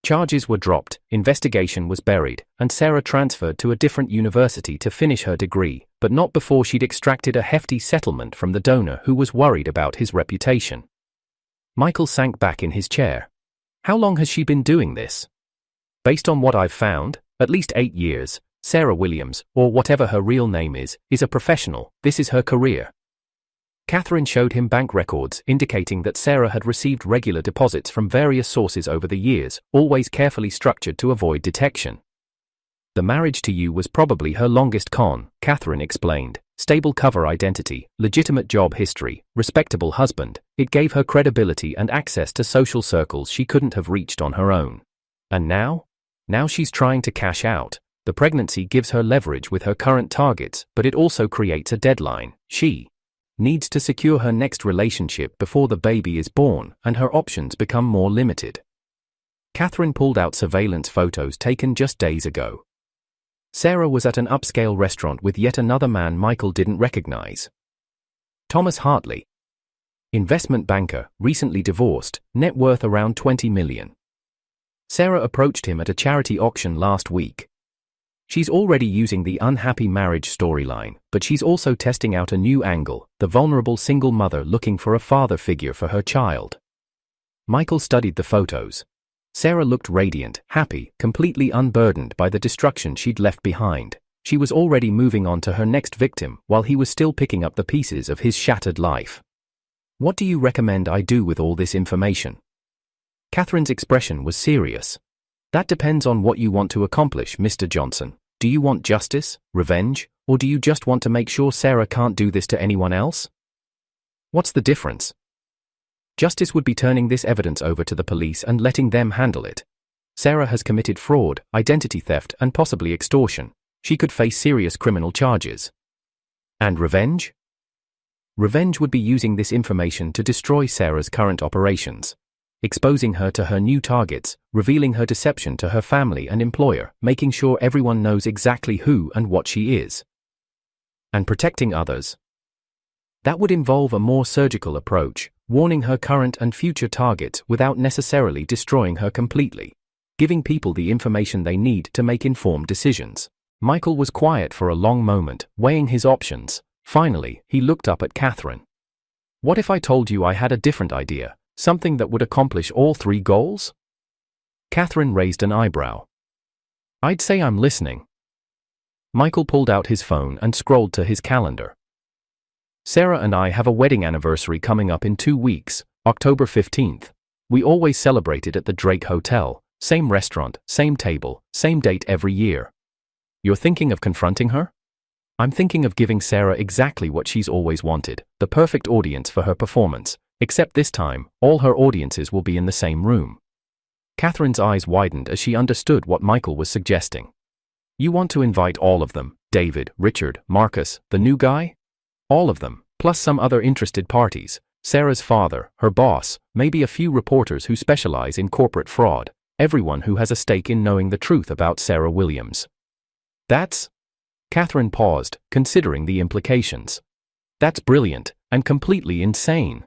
Charges were dropped, investigation was buried, and Sarah transferred to a different university to finish her degree, but not before she'd extracted a hefty settlement from the donor who was worried about his reputation. Michael sank back in his chair. How long has she been doing this? Based on what I've found, at least 8 years. Sarah Williams, or whatever her real name is a professional. This is her career. Catherine showed him bank records indicating that Sarah had received regular deposits from various sources over the years, always carefully structured to avoid detection. The marriage to you was probably her longest con, Catherine explained. Stable cover identity, legitimate job history, respectable husband. It gave her credibility and access to social circles she couldn't have reached on her own. And now? Now she's trying to cash out. The pregnancy gives her leverage with her current targets, but it also creates a deadline. She needs to secure her next relationship before the baby is born, and her options become more limited. Catherine pulled out surveillance photos taken just days ago. Sarah was at an upscale restaurant with yet another man Michael didn't recognize. Thomas Hartley. Investment banker, recently divorced, net worth around $20 million. Sarah approached him at a charity auction last week. She's already using the unhappy marriage storyline, but she's also testing out a new angle, the vulnerable single mother looking for a father figure for her child. Michael studied the photos. Sarah looked radiant, happy, completely unburdened by the destruction she'd left behind. She was already moving on to her next victim, while he was still picking up the pieces of his shattered life. What do you recommend I do with all this information? Catherine's expression was serious. That depends on what you want to accomplish, Mr. Johnson. Do you want justice, revenge, or do you just want to make sure Sarah can't do this to anyone else? What's the difference? Justice would be turning this evidence over to the police and letting them handle it. Sarah has committed fraud, identity theft, and possibly extortion. She could face serious criminal charges. And revenge? Revenge would be using this information to destroy Sarah's current operations. Exposing her to her new targets, revealing her deception to her family and employer, making sure everyone knows exactly who and what she is. And protecting others. That would involve a more surgical approach, warning her current and future targets without necessarily destroying her completely. Giving people the information they need to make informed decisions. Michael was quiet for a long moment, weighing his options. Finally, he looked up at Catherine. What if I told you I had a different idea? Something that would accomplish all 3 goals? Catherine raised an eyebrow. I'd say I'm listening. Michael pulled out his phone and scrolled to his calendar. Sarah and I have a wedding anniversary coming up in 2 weeks, October 15th. We always celebrate it at the Drake Hotel, same restaurant, same table, same date every year. You're thinking of confronting her? I'm thinking of giving Sarah exactly what she's always wanted, the perfect audience for her performance, except this time, all her audiences will be in the same room. Catherine's eyes widened as she understood what Michael was suggesting. You want to invite all of them, David, Richard, Marcus, the new guy? All of them, plus some other interested parties, Sarah's father, her boss, maybe a few reporters who specialize in corporate fraud, everyone who has a stake in knowing the truth about Sarah Williams. That's... Catherine paused, considering the implications. That's brilliant, and completely insane.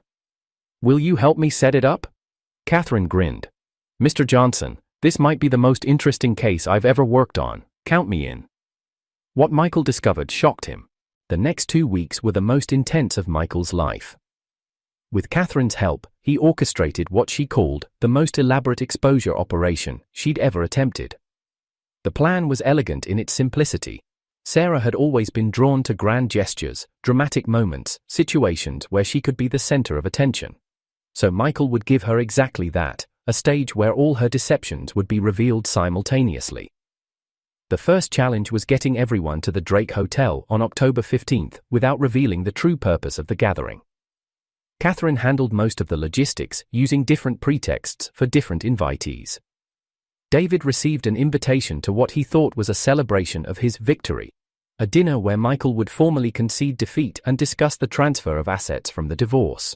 Will you help me set it up? Catherine grinned. Mr. Johnson, this might be the most interesting case I've ever worked on. Count me in. What Michael discovered shocked him. The next 2 weeks were the most intense of Michael's life. With Catherine's help, he orchestrated what she called the most elaborate exposure operation she'd ever attempted. The plan was elegant in its simplicity. Sarah had always been drawn to grand gestures, dramatic moments, situations where she could be the center of attention. So Michael would give her exactly that, a stage where all her deceptions would be revealed simultaneously. The first challenge was getting everyone to the Drake Hotel on October 15th without revealing the true purpose of the gathering. Catherine handled most of the logistics, using different pretexts for different invitees. David received an invitation to what he thought was a celebration of his victory, a dinner where Michael would formally concede defeat and discuss the transfer of assets from the divorce.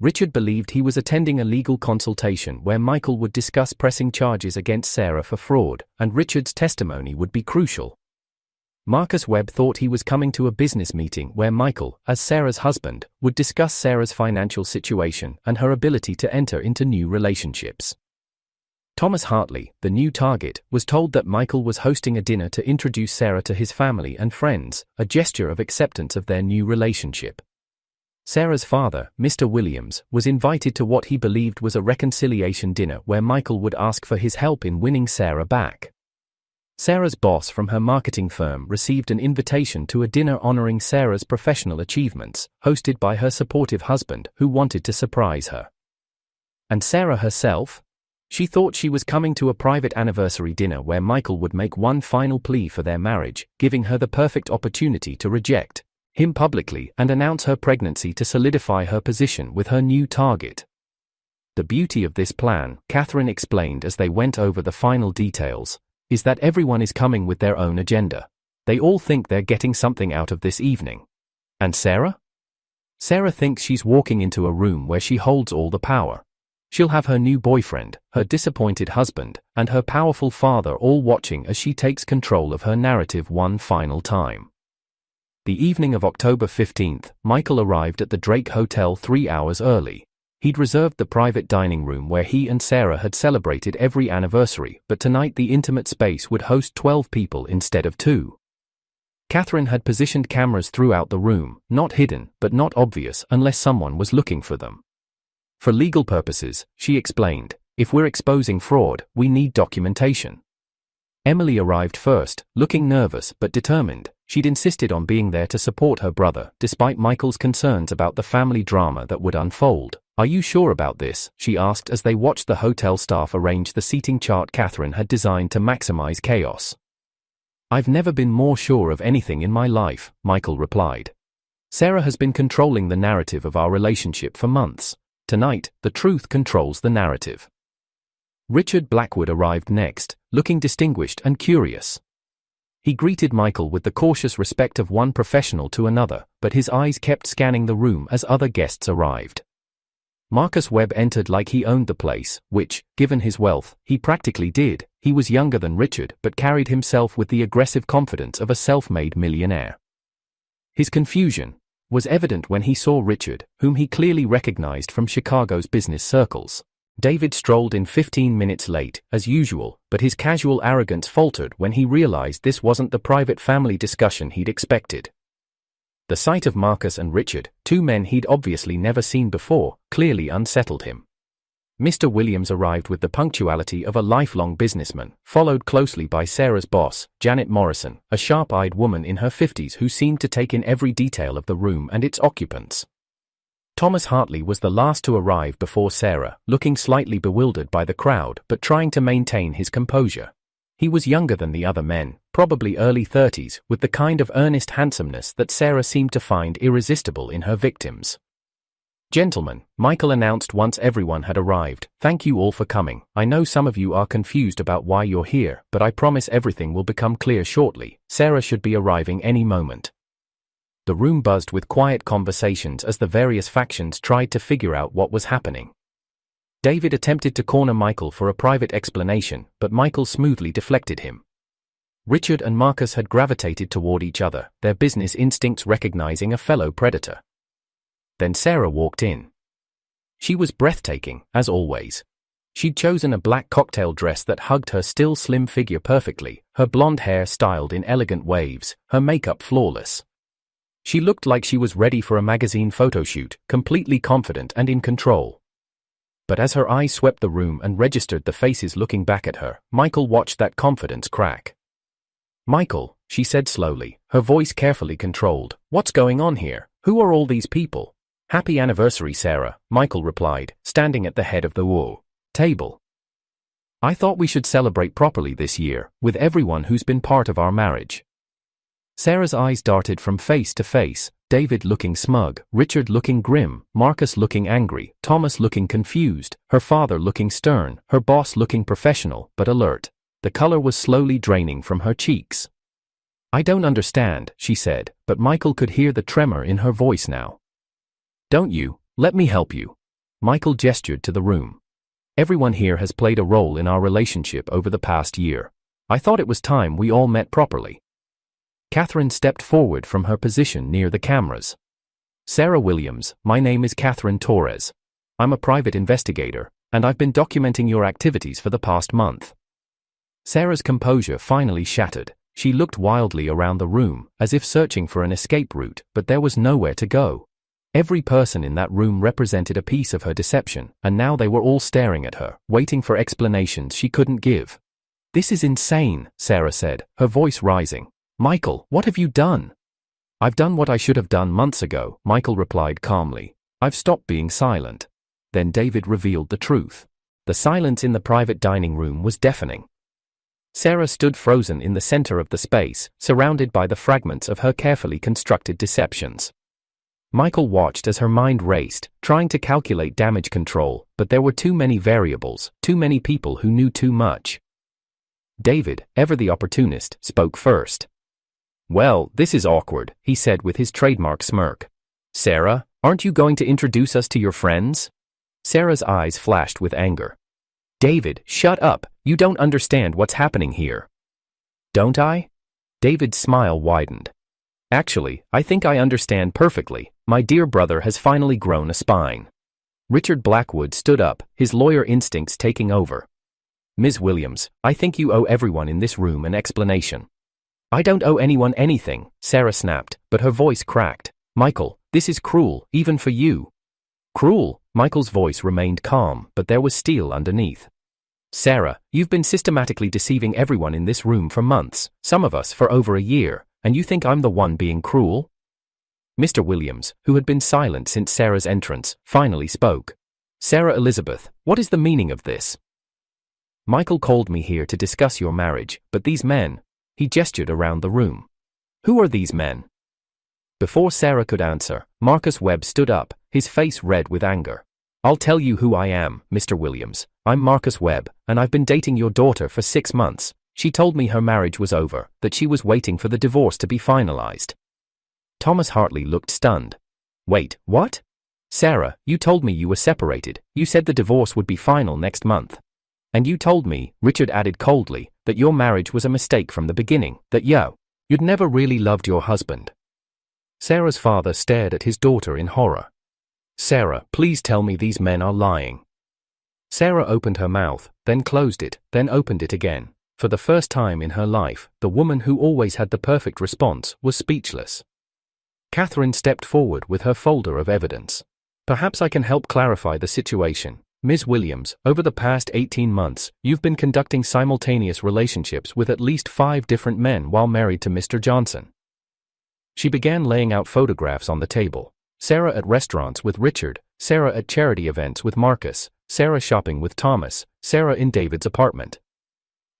Richard believed he was attending a legal consultation where Michael would discuss pressing charges against Sarah for fraud, and Richard's testimony would be crucial. Marcus Webb thought he was coming to a business meeting where Michael, as Sarah's husband, would discuss Sarah's financial situation and her ability to enter into new relationships. Thomas Hartley, the new target, was told that Michael was hosting a dinner to introduce Sarah to his family and friends, a gesture of acceptance of their new relationship. Sarah's father, Mr. Williams, was invited to what he believed was a reconciliation dinner where Michael would ask for his help in winning Sarah back. Sarah's boss from her marketing firm received an invitation to a dinner honoring Sarah's professional achievements, hosted by her supportive husband who wanted to surprise her. And Sarah herself? She thought she was coming to a private anniversary dinner where Michael would make one final plea for their marriage, giving her the perfect opportunity to reject him publicly and announce her pregnancy to solidify her position with her new target. The beauty of this plan, Catherine explained as they went over the final details, is that everyone is coming with their own agenda. They all think they're getting something out of this evening. And Sarah? Sarah thinks she's walking into a room where she holds all the power. She'll have her new boyfriend, her disappointed husband, and her powerful father all watching as she takes control of her narrative one final time. The evening of October 15th, Michael arrived at the Drake Hotel 3 hours early. He'd reserved the private dining room where he and Sarah had celebrated every anniversary, but tonight the intimate space would host 12 people instead of 2. Catherine had positioned cameras throughout the room, not hidden, but not obvious unless someone was looking for them. For legal purposes, she explained, if we're exposing fraud, we need documentation. Emily arrived first, looking nervous but determined. She'd insisted on being there to support her brother, despite Michael's concerns about the family drama that would unfold. Are you sure about this? She asked as they watched the hotel staff arrange the seating chart Catherine had designed to maximize chaos. I've never been more sure of anything in my life, Michael replied. Sarah has been controlling the narrative of our relationship for months. Tonight, the truth controls the narrative. Richard Blackwood arrived next, looking distinguished and curious. He greeted Michael with the cautious respect of one professional to another, but his eyes kept scanning the room as other guests arrived. Marcus Webb entered like he owned the place, which, given his wealth, he practically did. He was younger than Richard but carried himself with the aggressive confidence of a self-made millionaire. His confusion was evident when he saw Richard, whom he clearly recognized from Chicago's business circles. David strolled in 15 minutes late, as usual, but his casual arrogance faltered when he realized this wasn't the private family discussion he'd expected. The sight of Marcus and Richard, 2 men he'd obviously never seen before, clearly unsettled him. Mr. Williams arrived with the punctuality of a lifelong businessman, followed closely by Sarah's boss, Janet Morrison, a sharp-eyed woman in her 50s who seemed to take in every detail of the room and its occupants. Thomas Hartley was the last to arrive before Sarah, looking slightly bewildered by the crowd but trying to maintain his composure. He was younger than the other men, probably early 30s, with the kind of earnest handsomeness that Sarah seemed to find irresistible in her victims. Gentlemen, Michael announced once everyone had arrived, thank you all for coming. I know some of you are confused about why you're here, but I promise everything will become clear shortly. Sarah should be arriving any moment. The room buzzed with quiet conversations as the various factions tried to figure out what was happening. David attempted to corner Michael for a private explanation, but Michael smoothly deflected him. Richard and Marcus had gravitated toward each other, their business instincts recognizing a fellow predator. Then Sarah walked in. She was breathtaking, as always. She'd chosen a black cocktail dress that hugged her still slim figure perfectly, her blonde hair styled in elegant waves, her makeup flawless. She looked like she was ready for a magazine photo shoot, completely confident and in control. But as her eyes swept the room and registered the faces looking back at her, Michael watched that confidence crack. Michael, she said slowly, her voice carefully controlled, what's going on here? Who are all these people? Happy anniversary, Sarah, Michael replied, standing at the head of the table. I thought we should celebrate properly this year, with everyone who's been part of our marriage. Sarah's eyes darted from face to face, David looking smug, Richard looking grim, Marcus looking angry, Thomas looking confused, her father looking stern, her boss looking professional but alert. The color was slowly draining from her cheeks. I don't understand, she said, but Michael could hear the tremor in her voice now. Don't you? Let me help you. Michael gestured to the room. Everyone here has played a role in our relationship over the past year. I thought it was time we all met properly. Catherine stepped forward from her position near the cameras. Sarah Williams, my name is Catherine Torres. I'm a private investigator, and I've been documenting your activities for the past month. Sarah's composure finally shattered. She looked wildly around the room, as if searching for an escape route, but there was nowhere to go. Every person in that room represented a piece of her deception, and now they were all staring at her, waiting for explanations she couldn't give. "This is insane," Sarah said, her voice rising. "Michael, what have you done?" "I've done what I should have done months ago," Michael replied calmly. "I've stopped being silent." Then David revealed the truth. The silence in the private dining room was deafening. Sarah stood frozen in the center of the space, surrounded by the fragments of her carefully constructed deceptions. Michael watched as her mind raced, trying to calculate damage control, but there were too many variables, too many people who knew too much. David, ever the opportunist, spoke first. "Well, this is awkward," he said with his trademark smirk. "Sarah, aren't you going to introduce us to your friends?" Sarah's eyes flashed with anger. "David, shut up, you don't understand what's happening here." "Don't I?" David's smile widened. "Actually, I think I understand perfectly. My dear brother has finally grown a spine." Richard Blackwood stood up, his lawyer instincts taking over. "Ms. Williams, I think you owe everyone in this room an explanation." "I don't owe anyone anything," Sarah snapped, but her voice cracked. "Michael, this is cruel, even for you." "Cruel?" Michael's voice remained calm, but there was steel underneath. "Sarah, you've been systematically deceiving everyone in this room for months, some of us for over a year, and you think I'm the one being cruel?" Mr. Williams, who had been silent since Sarah's entrance, finally spoke. "Sarah Elizabeth, what is the meaning of this?" "Michael called me here to discuss your marriage, but these men," he gestured around the room. "Who are these men?" Before Sarah could answer, Marcus Webb stood up, his face red with anger. "I'll tell you who I am, Mr. Williams. I'm Marcus Webb, and I've been dating your daughter for 6 months. She told me her marriage was over, that she was waiting for the divorce to be finalized." Thomas Hartley looked stunned. "Wait, what? Sarah, you told me you were separated. You said the divorce would be final next month. And you told me," Richard added coldly, "that your marriage was a mistake from the beginning, that you'd never really loved your husband." Sarah's father stared at his daughter in horror. "Sarah, please tell me these men are lying." Sarah opened her mouth, then closed it, then opened it again. For the first time in her life, the woman who always had the perfect response was speechless. Catherine stepped forward with her folder of evidence. "Perhaps I can help clarify the situation. Ms. Williams, over the past 18 months, you've been conducting simultaneous relationships with at least 5 different men while married to Mr. Johnson." She began laying out photographs on the table. Sarah at restaurants with Richard, Sarah at charity events with Marcus, Sarah shopping with Thomas, Sarah in David's apartment.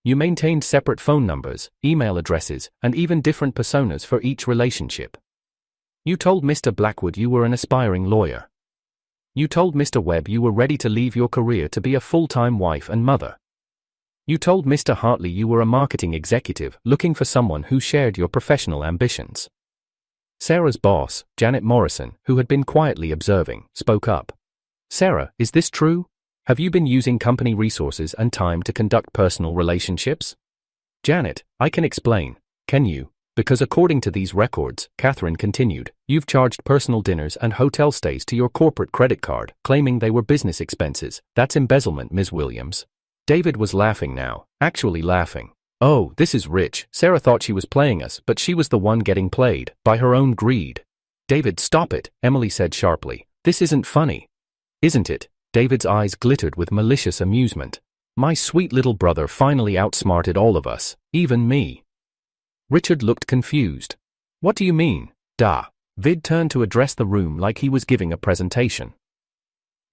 "You maintained separate phone numbers, email addresses, and even different personas for each relationship. You told Mr. Blackwood you were an aspiring lawyer. You told Mr. Webb you were ready to leave your career to be a full-time wife and mother. You told Mr. Hartley you were a marketing executive looking for someone who shared your professional ambitions." Sarah's boss, Janet Morrison, who had been quietly observing, spoke up. "Sarah, is this true? Have you been using company resources and time to conduct personal relationships?" "Janet, I can explain. Can you? Because according to these records," Catherine continued, "you've charged personal dinners and hotel stays to your corporate credit card, claiming they were business expenses. That's embezzlement, Ms. Williams." David was laughing now, actually laughing. "Oh, this is rich. Sarah thought she was playing us, but she was the one getting played, by her own greed." "David, stop it," Emily said sharply. "This isn't funny." "Isn't it?" David's eyes glittered with malicious amusement. "My sweet little brother finally outsmarted all of us, even me." Richard looked confused. "What do you mean, da?" Vid turned to address the room like he was giving a presentation.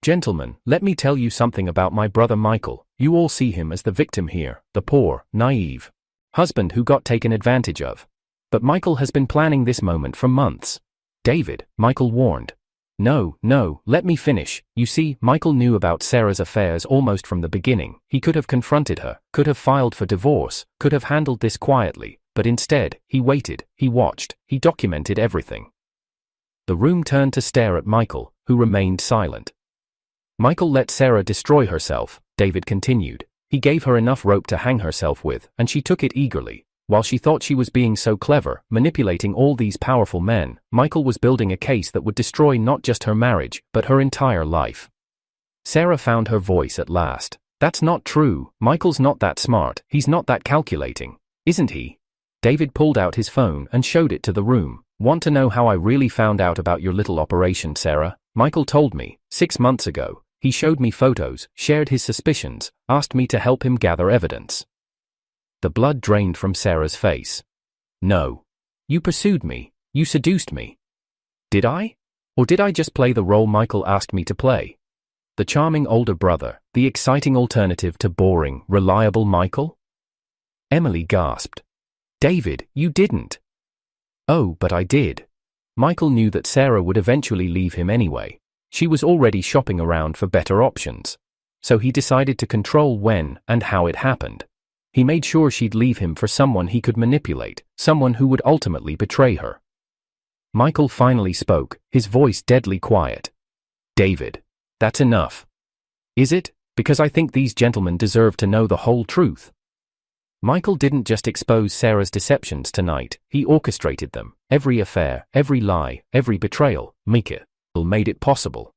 "Gentlemen, let me tell you something about my brother Michael. You all see him as the victim here, the poor, naive husband who got taken advantage of. But Michael has been planning this moment for months." "David," Michael warned. No, let me finish. You see, Michael knew about Sarah's affairs almost from the beginning. He could have confronted her, could have filed for divorce, could have handled this quietly, but instead, he waited, he watched, he documented everything." The room turned to stare at Michael, who remained silent. "Michael let Sarah destroy herself," David continued. "He gave her enough rope to hang herself with, and she took it eagerly. While she thought she was being so clever, manipulating all these powerful men, Michael was building a case that would destroy not just her marriage, but her entire life." Sarah found her voice at last. "That's not true. Michael's not that smart. He's not that calculating. Isn't he?" David pulled out his phone and showed it to the room. Want to know how I really found out about your little operation, Sarah? Michael told me, 6 months ago. He showed me photos, shared his suspicions, asked me to help him gather evidence. The blood drained from Sarah's face. No. You pursued me. You seduced me. Did I? Or did I just play the role Michael asked me to play? The charming older brother, the exciting alternative to boring, reliable Michael? Emily gasped. David, you didn't. Oh, but I did. Michael knew that Sarah would eventually leave him anyway. She was already shopping around for better options. So he decided to control when and how it happened. He made sure she'd leave him for someone he could manipulate, someone who would ultimately betray her. Michael finally spoke, his voice deadly quiet. David, that's enough. Is it? Because I think these gentlemen deserve to know the whole truth. Michael didn't just expose Sarah's deceptions tonight, he orchestrated them. Every affair, every lie, every betrayal, Michael made it possible.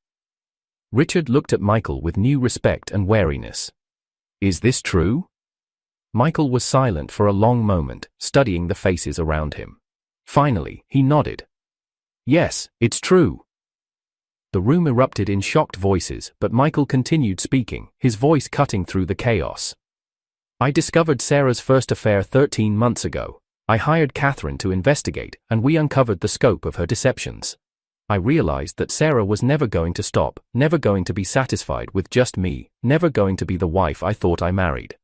Richard looked at Michael with new respect and wariness. Is this true? Michael was silent for a long moment, studying the faces around him. Finally, he nodded. Yes, it's true. The room erupted in shocked voices, but Michael continued speaking, his voice cutting through the chaos. I discovered Sarah's first affair 13 months ago. I hired Catherine to investigate, and we uncovered the scope of her deceptions. I realized that Sarah was never going to stop, never going to be satisfied with just me, never going to be the wife I thought I married.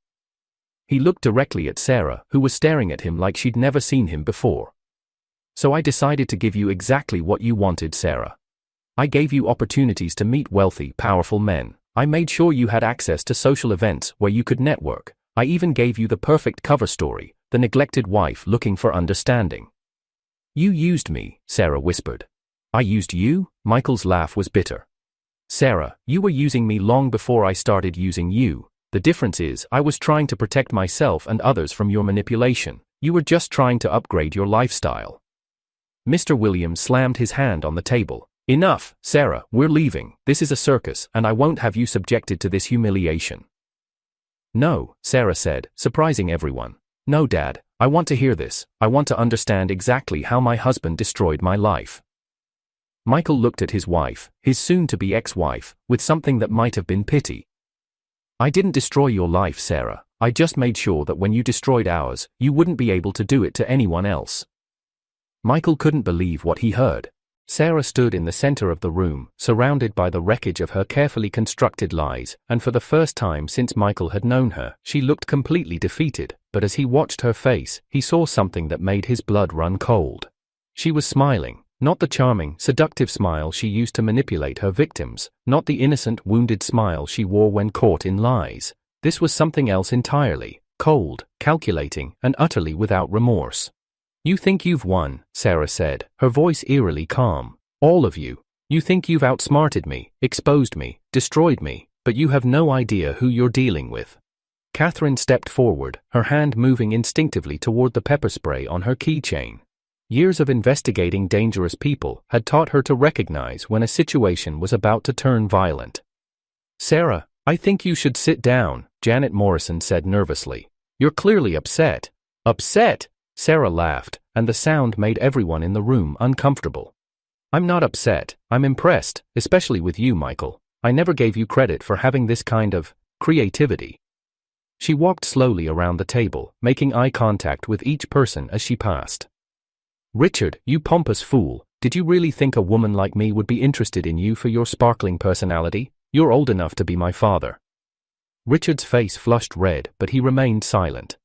He looked directly at Sarah, who was staring at him like she'd never seen him before. So I decided to give you exactly what you wanted, Sarah. I gave you opportunities to meet wealthy, powerful men. I made sure you had access to social events where you could network. I even gave you the perfect cover story, the neglected wife looking for understanding. You used me, Sarah whispered. I used you? Michael's laugh was bitter. Sarah, you were using me long before I started using you. The difference is, I was trying to protect myself and others from your manipulation. You were just trying to upgrade your lifestyle. Mr. Williams slammed his hand on the table. Enough, Sarah, we're leaving. This is a circus, and I won't have you subjected to this humiliation. No, Sarah said, surprising everyone. No, Dad, I want to hear this. I want to understand exactly how my husband destroyed my life. Michael looked at his wife, his soon-to-be ex-wife, with something that might have been pity. I didn't destroy your life, Sarah. I just made sure that when you destroyed ours, you wouldn't be able to do it to anyone else. Michael couldn't believe what he heard. Sarah stood in the center of the room, surrounded by the wreckage of her carefully constructed lies, and for the first time since Michael had known her, she looked completely defeated, but as he watched her face, he saw something that made his blood run cold. She was smiling, not the charming, seductive smile she used to manipulate her victims, not the innocent, wounded smile she wore when caught in lies. This was something else entirely, cold, calculating, and utterly without remorse. You think you've won, Sarah said, her voice eerily calm. All of you. You think you've outsmarted me, exposed me, destroyed me, but you have no idea who you're dealing with. Catherine stepped forward, her hand moving instinctively toward the pepper spray on her keychain. Years of investigating dangerous people had taught her to recognize when a situation was about to turn violent. Sarah, I think you should sit down, Janet Morrison said nervously. You're clearly upset. Upset? Sarah laughed, and the sound made everyone in the room uncomfortable. I'm not upset, I'm impressed, especially with you, Michael. I never gave you credit for having this kind of creativity. She walked slowly around the table, making eye contact with each person as she passed. Richard, you pompous fool, did you really think a woman like me would be interested in you for your sparkling personality? You're old enough to be my father. Richard's face flushed red, but he remained silent.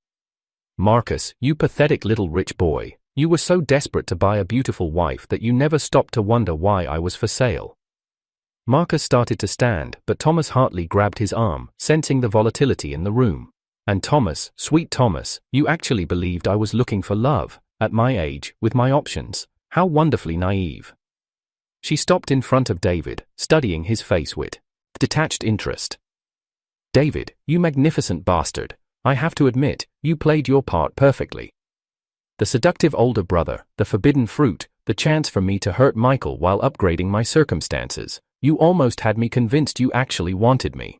Marcus, you pathetic little rich boy, you were so desperate to buy a beautiful wife that you never stopped to wonder why I was for sale. Marcus started to stand, but Thomas Hartley grabbed his arm, sensing the volatility in the room. And Thomas, sweet Thomas, you actually believed I was looking for love, at my age, with my options. How wonderfully naive. She stopped in front of David, studying his face with detached interest. David, you magnificent bastard. I have to admit, you played your part perfectly. The seductive older brother, the forbidden fruit, the chance for me to hurt Michael while upgrading my circumstances. You almost had me convinced you actually wanted me.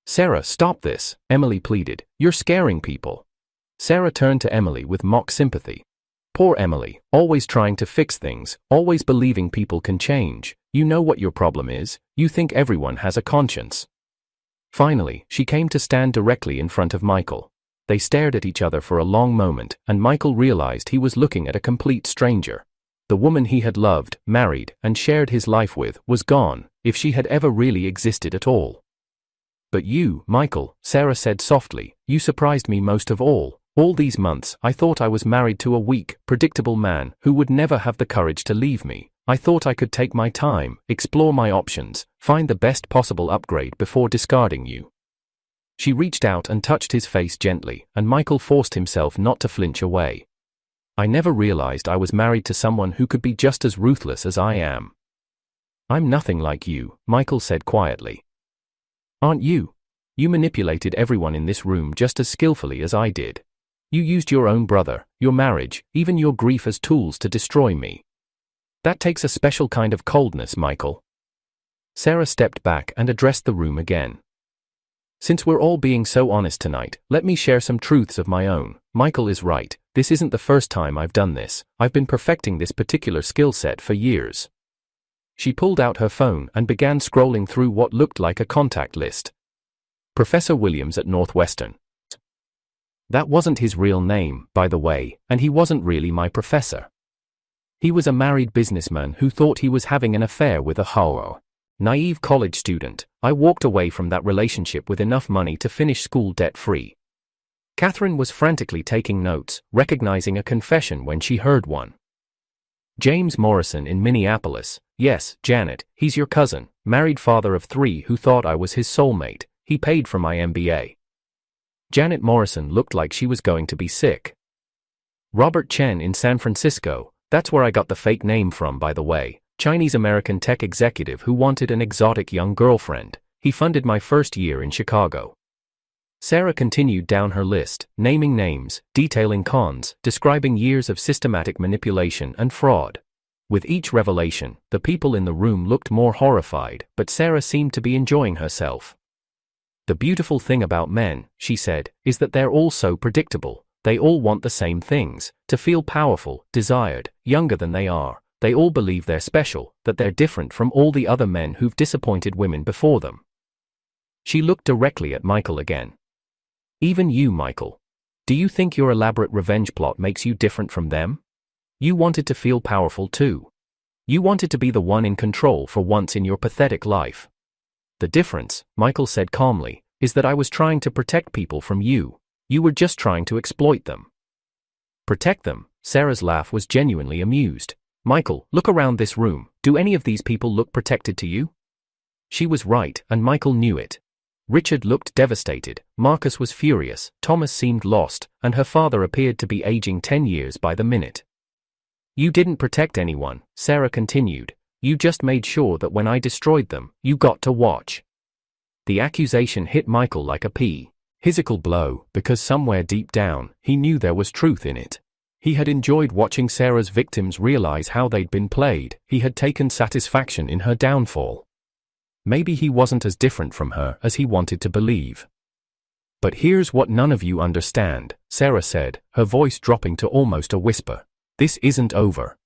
Sarah, stop this, Emily pleaded. You're scaring people. Sarah turned to Emily with mock sympathy. Poor Emily, always trying to fix things, always believing people can change. You know what your problem is, you think everyone has a conscience. Finally, she came to stand directly in front of Michael. They stared at each other for a long moment, and Michael realized he was looking at a complete stranger. The woman he had loved, married, and shared his life with was gone, if she had ever really existed at all. But you, Michael, Sarah said softly, you surprised me most of all. All these months, I thought I was married to a weak, predictable man who would never have the courage to leave me. I thought I could take my time, explore my options, find the best possible upgrade before discarding you. She reached out and touched his face gently, and Michael forced himself not to flinch away. I never realized I was married to someone who could be just as ruthless as I am. I'm nothing like you, Michael said quietly. Aren't you? You manipulated everyone in this room just as skillfully as I did. You used your own brother, your marriage, even your grief as tools to destroy me. That takes a special kind of coldness, Michael. Sarah stepped back and addressed the room again. Since we're all being so honest tonight, let me share some truths of my own. Michael is right, this isn't the first time I've done this. I've been perfecting this particular skill set for years. She pulled out her phone and began scrolling through what looked like a contact list. Professor Williams at Northwestern. That wasn't his real name, by the way, and he wasn't really my professor. He was a married businessman who thought he was having an affair with a naive college student. I walked away from that relationship with enough money to finish school debt-free. Catherine was frantically taking notes, recognizing a confession when she heard one. James Morrison in Minneapolis. Yes, Janet, he's your cousin, married father of 3 who thought I was his soulmate. He paid for my MBA. Janet Morrison looked like she was going to be sick. Robert Chen in San Francisco. That's where I got the fake name from, by the way. Chinese-American tech executive who wanted an exotic young girlfriend. He funded my first year in Chicago. Sarah continued down her list, naming names, detailing cons, describing years of systematic manipulation and fraud. With each revelation, the people in the room looked more horrified, but Sarah seemed to be enjoying herself. The beautiful thing about men, she said, is that they're all so predictable. They all want the same things, to feel powerful, desired, younger than they are. They all believe they're special, that they're different from all the other men who've disappointed women before them. She looked directly at Michael again. Even you, Michael. Do you think your elaborate revenge plot makes you different from them? You wanted to feel powerful too. You wanted to be the one in control for once in your pathetic life. The difference, Michael said calmly, is that I was trying to protect people from you. You were just trying to exploit them. Protect them? Sarah's laugh was genuinely amused. Michael, look around this room. Do any of these people look protected to you? She was right, and Michael knew it. Richard looked devastated, Marcus was furious, Thomas seemed lost, and her father appeared to be aging 10 years by the minute. You didn't protect anyone, Sarah continued. You just made sure that when I destroyed them, you got to watch. The accusation hit Michael like a physical blow, because somewhere deep down, he knew there was truth in it. He had enjoyed watching Sarah's victims realize how they'd been played. He had taken satisfaction in her downfall. Maybe he wasn't as different from her as he wanted to believe. But here's what none of you understand, Sarah said, her voice dropping to almost a whisper. This isn't over.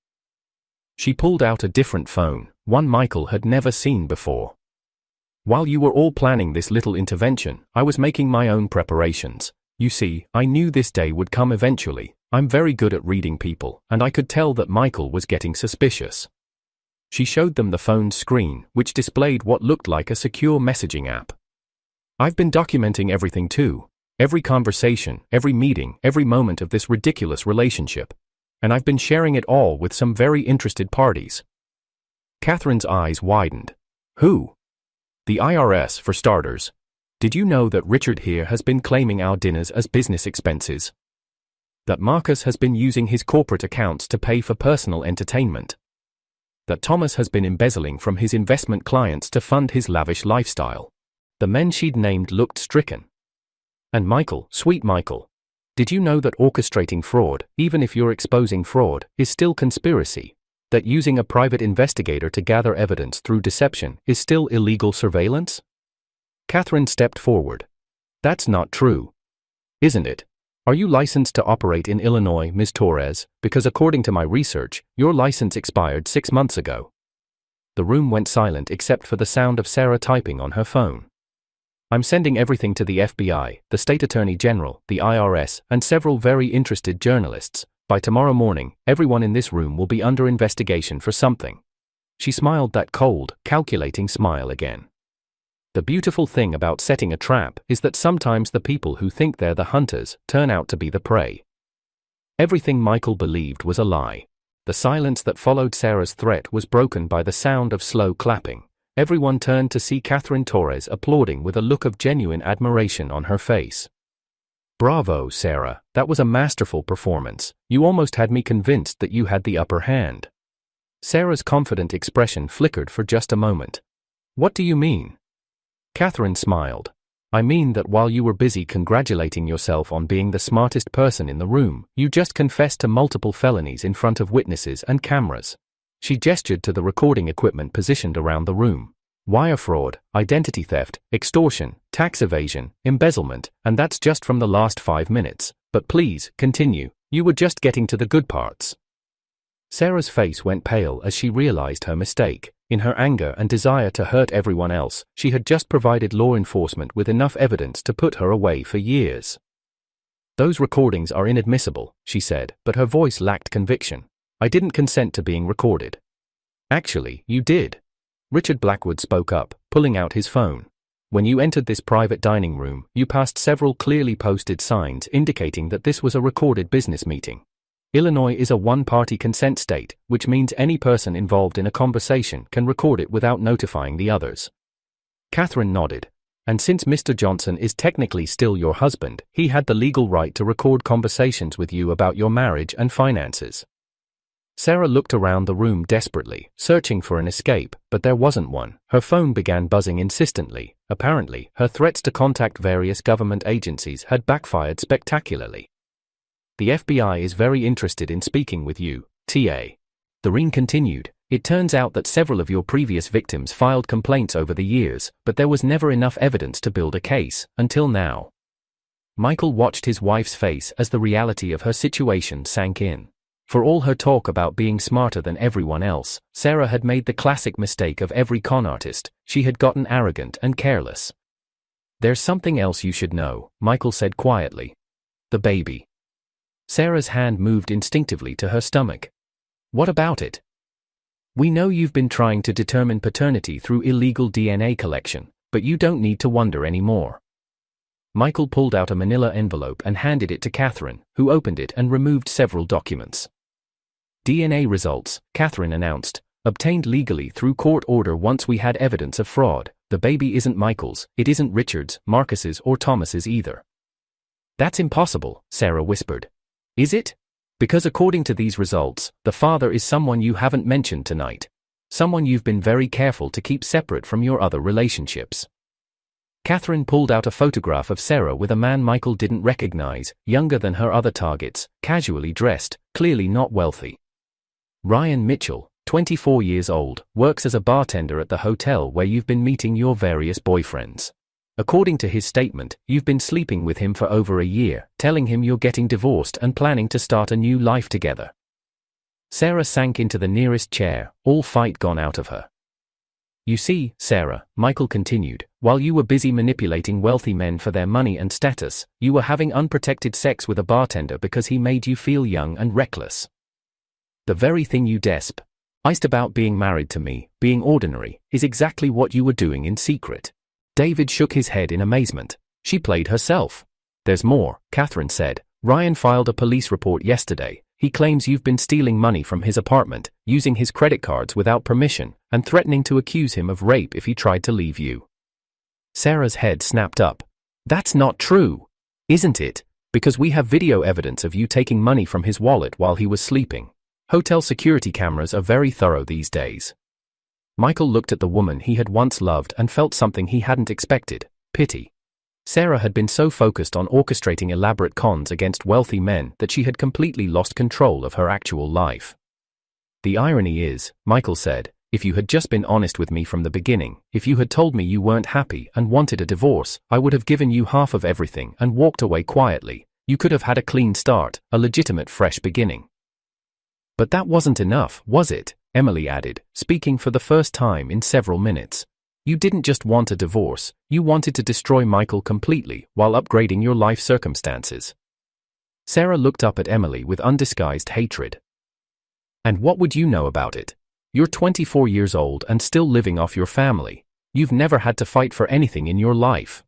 She pulled out a different phone, one Michael had never seen before. While you were all planning this little intervention, I was making my own preparations. You see, I knew this day would come eventually. I'm very good at reading people, and I could tell that Michael was getting suspicious. She showed them the phone's screen, which displayed what looked like a secure messaging app. I've been documenting everything too. Every conversation, every meeting, every moment of this ridiculous relationship. And I've been sharing it all with some very interested parties. Catherine's eyes widened. Who? The IRS, for starters. Did you know that Richard here has been claiming our dinners as business expenses? That Marcus has been using his corporate accounts to pay for personal entertainment? That Thomas has been embezzling from his investment clients to fund his lavish lifestyle? The men she'd named looked stricken. And Michael, sweet Michael. Did you know that orchestrating fraud, even if you're exposing fraud, is still conspiracy? That using a private investigator to gather evidence through deception is still illegal surveillance? Catherine stepped forward. That's not true. Isn't it? Are you licensed to operate in Illinois, Ms. Torres? Because according to my research, your license expired 6 months ago. The room went silent except for the sound of Sarah typing on her phone. I'm sending everything to the FBI, the State Attorney General, the IRS, and several very interested journalists. By tomorrow morning, everyone in this room will be under investigation for something. She smiled that cold, calculating smile again. The beautiful thing about setting a trap is that sometimes the people who think they're the hunters turn out to be the prey. Everything Michael believed was a lie. The silence that followed Sarah's threat was broken by the sound of slow clapping. Everyone turned to see Catherine Torres applauding with a look of genuine admiration on her face. Bravo, Sarah, that was a masterful performance. You almost had me convinced that you had the upper hand. Sarah's confident expression flickered for just a moment. What do you mean? Catherine smiled. I mean that while you were busy congratulating yourself on being the smartest person in the room, you just confessed to multiple felonies in front of witnesses and cameras. She gestured to the recording equipment positioned around the room. Wire fraud, identity theft, extortion, tax evasion, embezzlement, and that's just from the last 5 minutes. But please, continue, you were just getting to the good parts. Sarah's face went pale as she realized her mistake. In her anger and desire to hurt everyone else, she had just provided law enforcement with enough evidence to put her away for years. Those recordings are inadmissible, she said, but her voice lacked conviction. I didn't consent to being recorded. Actually, you did. Richard Blackwood spoke up, pulling out his phone. When you entered this private dining room, you passed several clearly posted signs indicating that this was a recorded business meeting. Illinois is a one-party consent state, which means any person involved in a conversation can record it without notifying the others. Catherine nodded. And since Mr. Johnson is technically still your husband, he had the legal right to record conversations with you about your marriage and finances. Sarah looked around the room desperately, searching for an escape, but there wasn't one. Her phone began buzzing insistently. Apparently, her threats to contact various government agencies had backfired spectacularly. The FBI is very interested in speaking with you, TA. Doreen continued. It turns out that several of your previous victims filed complaints over the years, but there was never enough evidence to build a case, until now. Michael watched his wife's face as the reality of her situation sank in. For all her talk about being smarter than everyone else, Sarah had made the classic mistake of every con artist. She had gotten arrogant and careless. There's something else you should know, Michael said quietly. The baby. Sarah's hand moved instinctively to her stomach. What about it? We know you've been trying to determine paternity through illegal DNA collection, but you don't need to wonder anymore. Michael pulled out a manila envelope and handed it to Catherine, who opened it and removed several documents. DNA results, Catherine announced, obtained legally through court order once we had evidence of fraud. The baby isn't Michael's, it isn't Richard's, Marcus's or Thomas's either. That's impossible, Sarah whispered. Is it? Because according to these results, the father is someone you haven't mentioned tonight. Someone you've been very careful to keep separate from your other relationships. Catherine pulled out a photograph of Sarah with a man Michael didn't recognize, younger than her other targets, casually dressed, clearly not wealthy. Ryan Mitchell, 24 years old, works as a bartender at the hotel where you've been meeting your various boyfriends. According to his statement, you've been sleeping with him for over a year, telling him you're getting divorced and planning to start a new life together. Sarah sank into the nearest chair, all fight gone out of her. You see, Sarah, Michael continued, while you were busy manipulating wealthy men for their money and status, you were having unprotected sex with a bartender because he made you feel young and reckless. The very thing you despised about being married to me, being ordinary, is exactly what you were doing in secret. David shook his head in amazement. She played herself. There's more, Catherine said. Ryan filed a police report yesterday. He claims you've been stealing money from his apartment, using his credit cards without permission, and threatening to accuse him of rape if he tried to leave you. Sarah's head snapped up. That's not true. Isn't it? Because we have video evidence of you taking money from his wallet while he was sleeping. Hotel security cameras are very thorough these days. Michael looked at the woman he had once loved and felt something he hadn't expected, pity. Sarah had been so focused on orchestrating elaborate cons against wealthy men that she had completely lost control of her actual life. The irony is, Michael said, if you had just been honest with me from the beginning, if you had told me you weren't happy and wanted a divorce, I would have given you half of everything and walked away quietly. You could have had a clean start, a legitimate fresh beginning. But that wasn't enough, was it? Emily added, speaking for the first time in several minutes. You didn't just want a divorce, you wanted to destroy Michael completely while upgrading your life circumstances. Sarah looked up at Emily with undisguised hatred. And what would you know about it? You're 24 years old and still living off your family. You've never had to fight for anything in your life.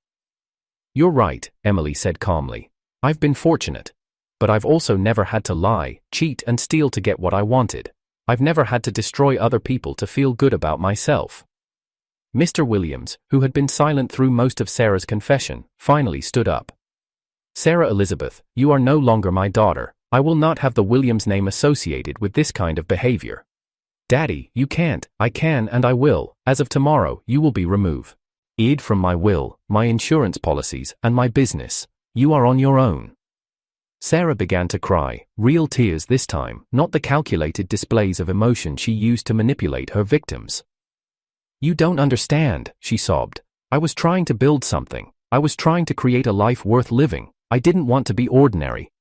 You're right, Emily said calmly. I've been fortunate. But I've also never had to lie, cheat and steal to get what I wanted. I've never had to destroy other people to feel good about myself. Mr. Williams, who had been silent through most of Sarah's confession, finally stood up. Sarah Elizabeth, you are no longer my daughter. I will not have the Williams name associated with this kind of behavior. Daddy, you can't. I can and I will. As of tomorrow, you will be removed from my will, my insurance policies, and my business. You are on your own. Sarah began to cry, real tears this time, not the calculated displays of emotion she used to manipulate her victims. You don't understand, she sobbed. I was trying to build something. I was trying to create a life worth living. I didn't want to be ordinary.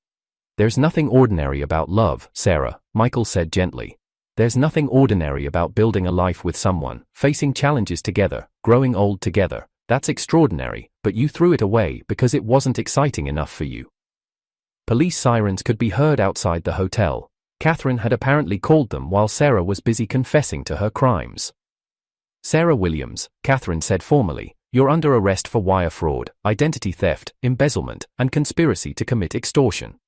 There's nothing ordinary about love, Sarah, Michael said gently. There's nothing ordinary about building a life with someone, facing challenges together, growing old together. That's extraordinary, but you threw it away because it wasn't exciting enough for you. Police sirens could be heard outside the hotel. Catherine had apparently called them while Sarah was busy confessing to her crimes. Sarah Williams, Catherine said formally, you're under arrest for wire fraud, identity theft, embezzlement, and conspiracy to commit extortion.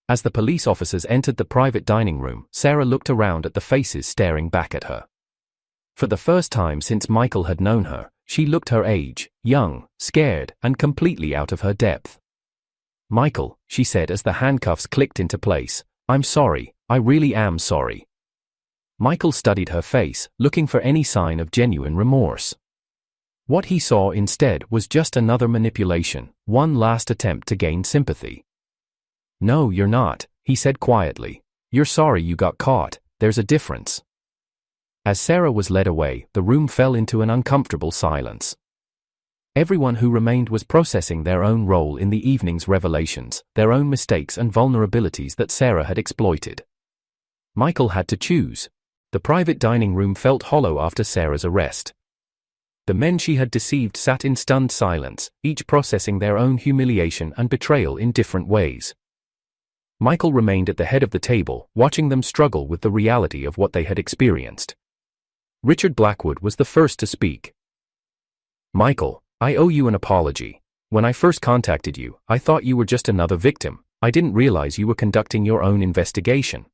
As the police officers entered the private dining room, Sarah looked around at the faces staring back at her. For the first time since Michael had known her, she looked her age, young, scared, and completely out of her depth. Michael, she said as the handcuffs clicked into place, I'm sorry, I really am sorry. Michael studied her face, looking for any sign of genuine remorse. What he saw instead was just another manipulation, one last attempt to gain sympathy. No, you're not, he said quietly. You're sorry you got caught, there's a difference. As Sarah was led away, the room fell into an uncomfortable silence. Everyone who remained was processing their own role in the evening's revelations, their own mistakes and vulnerabilities that Sarah had exploited. Michael had to choose. The private dining room felt hollow after Sarah's arrest. The men she had deceived sat in stunned silence, each processing their own humiliation and betrayal in different ways. Michael remained at the head of the table, watching them struggle with the reality of what they had experienced. Richard Blackwood was the first to speak. Michael, I owe you an apology. When I first contacted you, I thought you were just another victim. I didn't realize you were conducting your own investigation.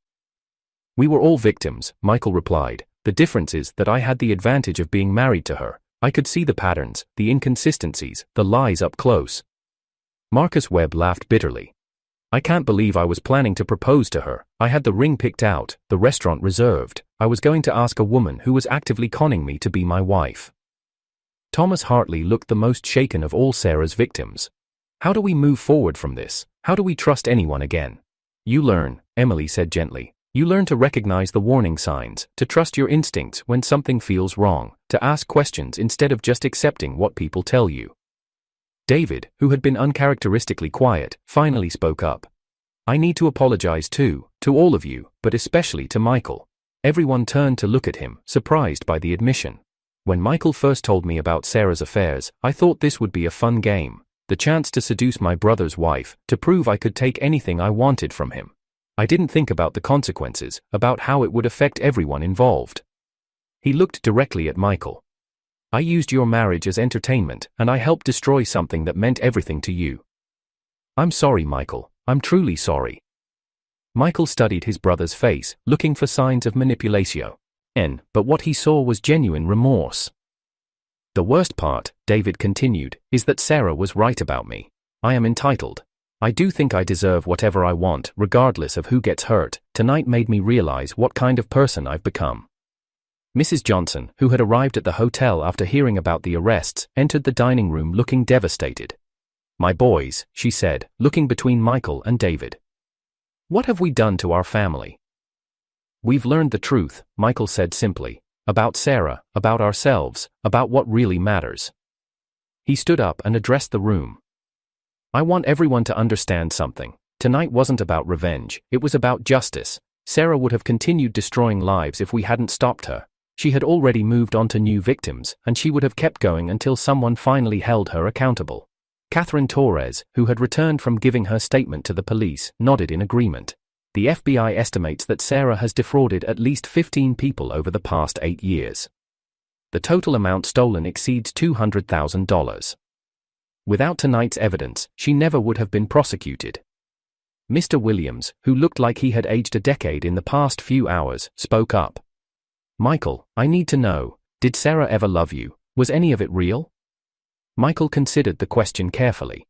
We were all victims, Michael replied. The difference is that I had the advantage of being married to her. I could see the patterns, the inconsistencies, the lies up close. Marcus Webb laughed bitterly. I can't believe I was planning to propose to her. I had the ring picked out, the restaurant reserved. I was going to ask a woman who was actively conning me to be my wife. Thomas Hartley looked the most shaken of all Sarah's victims. How do we move forward from this? How do we trust anyone again? You learn, Emily said gently. You learn to recognize the warning signs, to trust your instincts when something feels wrong, to ask questions instead of just accepting what people tell you. David, who had been uncharacteristically quiet, finally spoke up. I need to apologize too, to all of you, but especially to Michael. Everyone turned to look at him, surprised by the admission. When Michael first told me about Sarah's affairs, I thought this would be a fun game. The chance to seduce my brother's wife, to prove I could take anything I wanted from him. I didn't think about the consequences, about how it would affect everyone involved. He looked directly at Michael. I used your marriage as entertainment, and I helped destroy something that meant everything to you. I'm sorry, Michael. I'm truly sorry. Michael studied his brother's face, looking for signs of manipulation. But what he saw was genuine remorse. The worst part, David continued, is that Sarah was right about me. I am entitled. I do think I deserve whatever I want, regardless of who gets hurt. Tonight made me realize what kind of person I've become. Mrs. Johnson, who had arrived at the hotel after hearing about the arrests, entered the dining room looking devastated. My boys, she said, looking between Michael and David. What have we done to our family? We've learned the truth, Michael said simply, about Sarah, about ourselves, about what really matters. He stood up and addressed the room. I want everyone to understand something. Tonight wasn't about revenge, it was about justice. Sarah would have continued destroying lives if we hadn't stopped her. She had already moved on to new victims, and she would have kept going until someone finally held her accountable. Catherine Torres, who had returned from giving her statement to the police, nodded in agreement. The FBI estimates that Sarah has defrauded at least 15 people over the past 8 years. The total amount stolen exceeds $200,000. Without tonight's evidence, she never would have been prosecuted. Mr. Williams, who looked like he had aged a decade in the past few hours, spoke up. Michael, I need to know, did Sarah ever love you? Was any of it real? Michael considered the question carefully.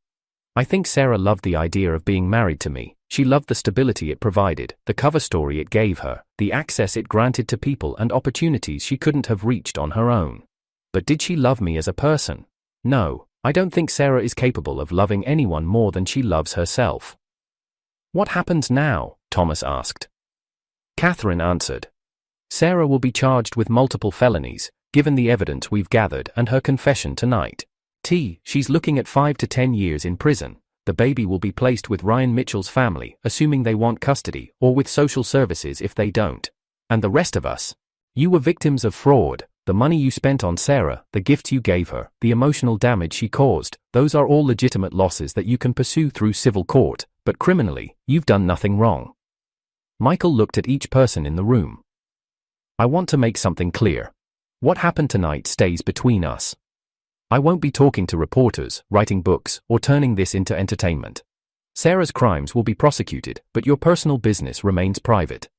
I think Sarah loved the idea of being married to me. She loved the stability it provided, the cover story it gave her, the access it granted to people and opportunities she couldn't have reached on her own. But did she love me as a person? No, I don't think Sarah is capable of loving anyone more than she loves herself. What happens now? Thomas asked. Catherine answered. Sarah will be charged with multiple felonies, given the evidence we've gathered and her confession tonight. She's looking at 5 to 10 years in prison. The baby will be placed with Ryan Mitchell's family, assuming they want custody, or with social services if they don't. And the rest of us? You were victims of fraud. The money you spent on Sarah, the gifts you gave her, the emotional damage she caused, those are all legitimate losses that you can pursue through civil court, but criminally, you've done nothing wrong. Michael looked at each person in the room. I want to make something clear. What happened tonight stays between us. I won't be talking to reporters, writing books, or turning this into entertainment. Sarah's crimes will be prosecuted, but your personal business remains private.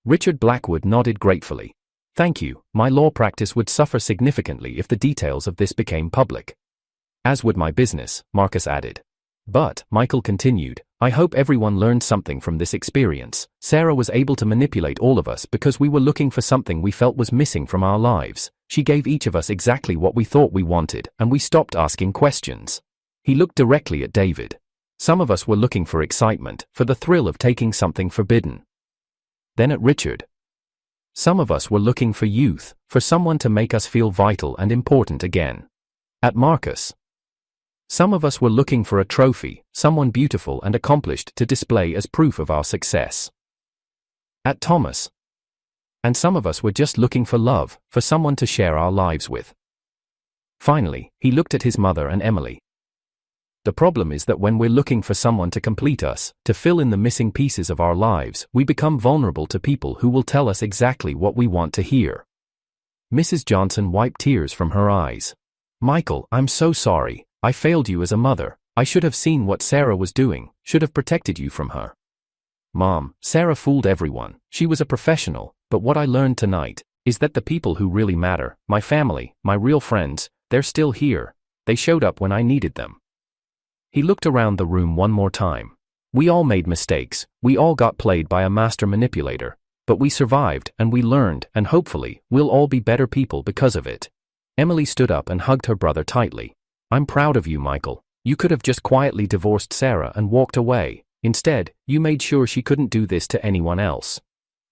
Richard Blackwood nodded gratefully. Thank you, my law practice would suffer significantly if the details of this became public. As would my business, Marcus added. But, Michael continued, I hope everyone learned something from this experience. Sarah was able to manipulate all of us because we were looking for something we felt was missing from our lives. She gave each of us exactly what we thought we wanted, and we stopped asking questions. He looked directly at David. Some of us were looking for excitement, for the thrill of taking something forbidden. Then at Richard. Some of us were looking for youth, for someone to make us feel vital and important again. At Marcus. Some of us were looking for a trophy, someone beautiful and accomplished to display as proof of our success. At Thomas. And some of us were just looking for love, for someone to share our lives with. Finally, he looked at his mother and Emily. The problem is that when we're looking for someone to complete us, to fill in the missing pieces of our lives, we become vulnerable to people who will tell us exactly what we want to hear. Mrs. Johnson wiped tears from her eyes. Michael, I'm so sorry. I failed you as a mother. I should have seen what Sarah was doing, should have protected you from her. Mom, Sarah fooled everyone. She was a professional, but what I learned tonight is that the people who really matter, my family, my real friends, they're still here. They showed up when I needed them. He looked around the room one more time. We all made mistakes. We all got played by a master manipulator. But we survived, and we learned, and hopefully, we'll all be better people because of it. Emily stood up and hugged her brother tightly. I'm proud of you, Michael. You could have just quietly divorced Sarah and walked away. Instead, you made sure she couldn't do this to anyone else.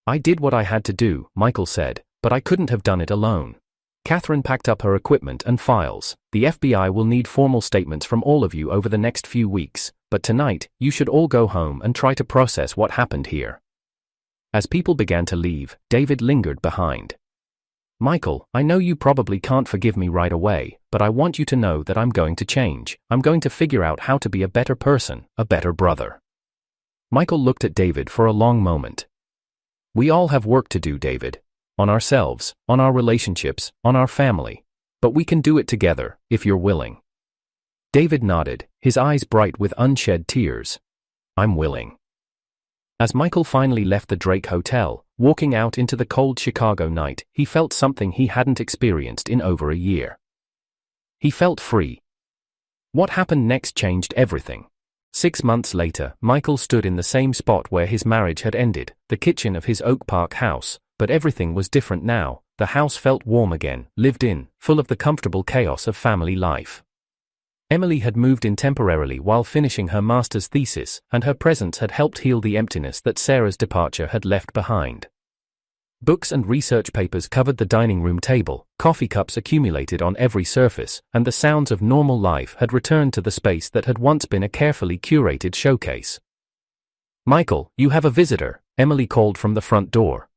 I did what I had to do, Michael said, but I couldn't have done it alone. Catherine packed up her equipment and files. The FBI will need formal statements from all of you over the next few weeks, but tonight, you should all go home and try to process what happened here. As people began to leave, David lingered behind. Michael, I know you probably can't forgive me right away, but I want you to know that I'm going to change. I'm going to figure out how to be a better person, a better brother. Michael looked at David for a long moment. We all have work to do, David. On ourselves, on our relationships, on our family. But we can do it together, if you're willing. David nodded, his eyes bright with unshed tears. I'm willing. As Michael finally left the Drake Hotel, walking out into the cold Chicago night, he felt something he hadn't experienced in over a year. He felt free. What happened next changed everything. 6 months later, Michael stood in the same spot where his marriage had ended, the kitchen of his Oak Park house, but everything was different now. The house felt warm again, lived in, full of the comfortable chaos of family life. Emily had moved in temporarily while finishing her master's thesis, and her presence had helped heal the emptiness that Sarah's departure had left behind. Books and research papers covered the dining room table, coffee cups accumulated on every surface, and the sounds of normal life had returned to the space that had once been a carefully curated showcase. "Michael, you have a visitor," Emily called from the front door.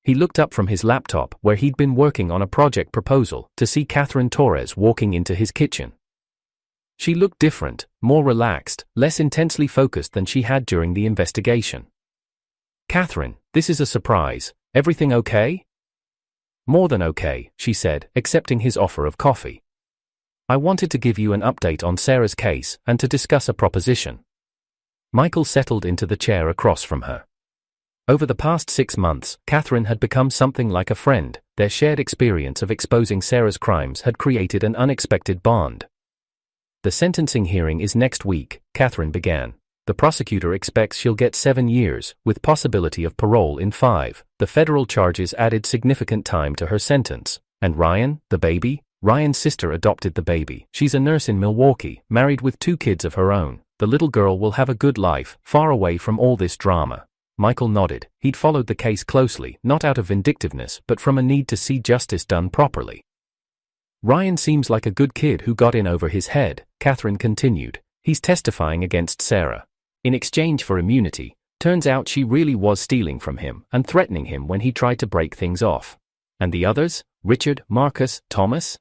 He looked up from his laptop, where he'd been working on a project proposal, to see Catherine Torres walking into his kitchen. She looked different, more relaxed, less intensely focused than she had during the investigation. "Catherine, this is a surprise. Everything okay?" "More than okay," she said, accepting his offer of coffee. "I wanted to give you an update on Sarah's case and to discuss a proposition." Michael settled into the chair across from her. Over the past 6 months, Catherine had become something like a friend. Their shared experience of exposing Sarah's crimes had created an unexpected bond. "The sentencing hearing is next week," Catherine began. "The prosecutor expects she'll get 7 years, with possibility of parole in 5. The federal charges added significant time to her sentence. And Ryan, the baby? Ryan's sister adopted the baby. She's a nurse in Milwaukee, married with 2 kids of her own. The little girl will have a good life, far away from all this drama." Michael nodded. He'd followed the case closely, not out of vindictiveness, but from a need to see justice done properly. "Ryan seems like a good kid who got in over his head," Catherine continued. "He's testifying against Sarah. In exchange for immunity, turns out she really was stealing from him and threatening him when he tried to break things off. And the others? Richard, Marcus, Thomas?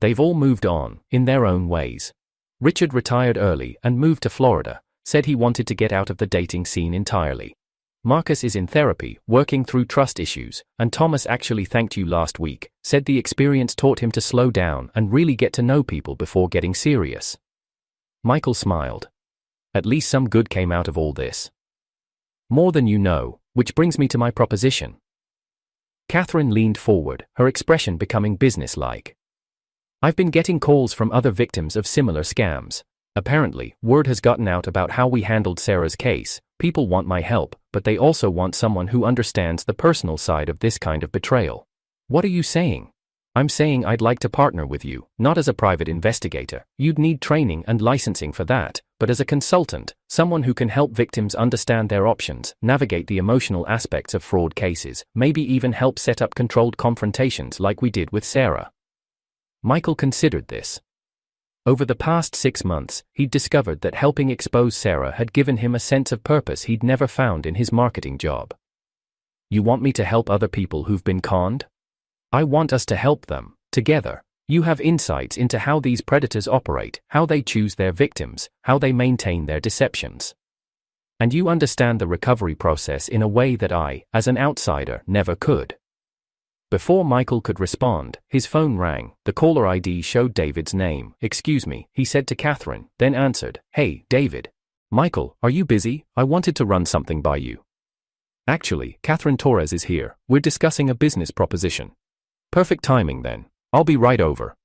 They've all moved on, in their own ways. Richard retired early and moved to Florida, said he wanted to get out of the dating scene entirely. Marcus is in therapy, working through trust issues, and Thomas actually thanked you last week, said the experience taught him to slow down and really get to know people before getting serious." Michael smiled. "At least some good came out of all this." "More than you know, which brings me to my proposition." Catherine leaned forward, her expression becoming businesslike. "I've been getting calls from other victims of similar scams. Apparently, word has gotten out about how we handled Sarah's case. People want my help, but they also want someone who understands the personal side of this kind of betrayal." "What are you saying?" "I'm saying I'd like to partner with you, not as a private investigator. You'd need training and licensing for that, but as a consultant, someone who can help victims understand their options, navigate the emotional aspects of fraud cases, maybe even help set up controlled confrontations like we did with Sarah." Michael considered this. Over the past 6 months, he'd discovered that helping expose Sarah had given him a sense of purpose he'd never found in his marketing job. "You want me to help other people who've been conned? I want us to help them, together. You have insights into how these predators operate, how they choose their victims, how they maintain their deceptions. And you understand the recovery process in a way that I, as an outsider, never could." Before Michael could respond, his phone rang. The caller ID showed David's name. "Excuse me," he said to Catherine, then answered, "Hey, David." "Michael, are you busy? I wanted to run something by you." "Actually, Catherine Torres is here. We're discussing a business proposition." "Perfect timing then. I'll be right over."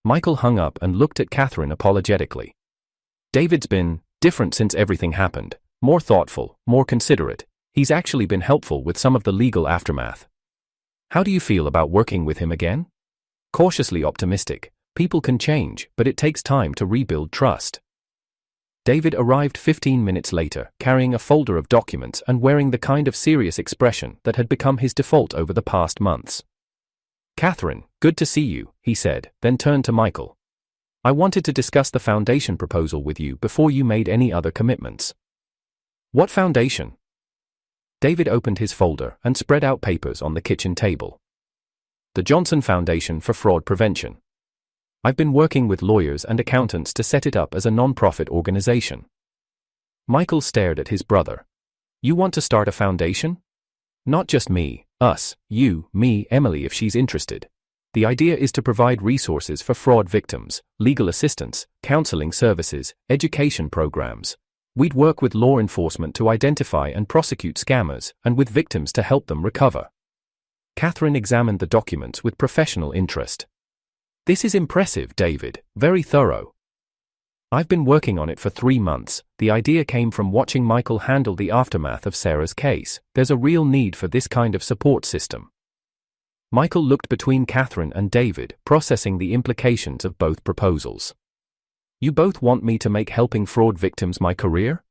Michael hung up and looked at Catherine apologetically. "David's been different since everything happened. More thoughtful, more considerate. He's actually been helpful with some of the legal aftermath." "How do you feel about working with him again?" "Cautiously optimistic. People can change, but it takes time to rebuild trust." David arrived 15 minutes later, carrying a folder of documents and wearing the kind of serious expression that had become his default over the past months. "Catherine, good to see you," he said, then turned to Michael. "I wanted to discuss the foundation proposal with you before you made any other commitments." "What foundation?" David opened his folder and spread out papers on the kitchen table. "The Johnson Foundation for Fraud Prevention. I've been working with lawyers and accountants to set it up as a non-profit organization." Michael stared at his brother. "You want to start a foundation?" "Not just me, us, you, me, Emily if she's interested. The idea is to provide resources for fraud victims, legal assistance, counseling services, education programs. We'd work with law enforcement to identify and prosecute scammers, and with victims to help them recover." Catherine examined the documents with professional interest. "This is impressive, David, very thorough." "I've been working on it for 3 months. The idea came from watching Michael handle the aftermath of Sarah's case. There's a real need for this kind of support system." Michael looked between Catherine and David, processing the implications of both proposals. "You both want me to make helping fraud victims my career?"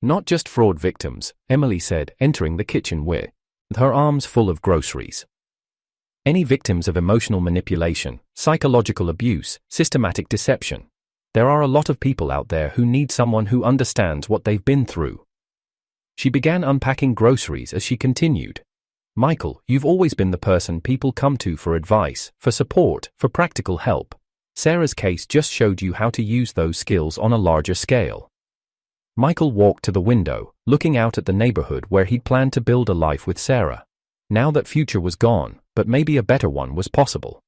"Not just fraud victims," Emily said, entering the kitchen with with her arms full of groceries. Any victims of emotional manipulation, psychological abuse, systematic deception? There are a lot of people out there who need someone who understands what they've been through. She began unpacking groceries as she continued. Michael, you've always been the person people come to for advice, for support, for practical help. Sarah's case just showed you how to use those skills on a larger scale. Michael walked to the window, looking out at the neighborhood where he'd planned to build a life with Sarah. Now that future was gone, but maybe a better one was possible.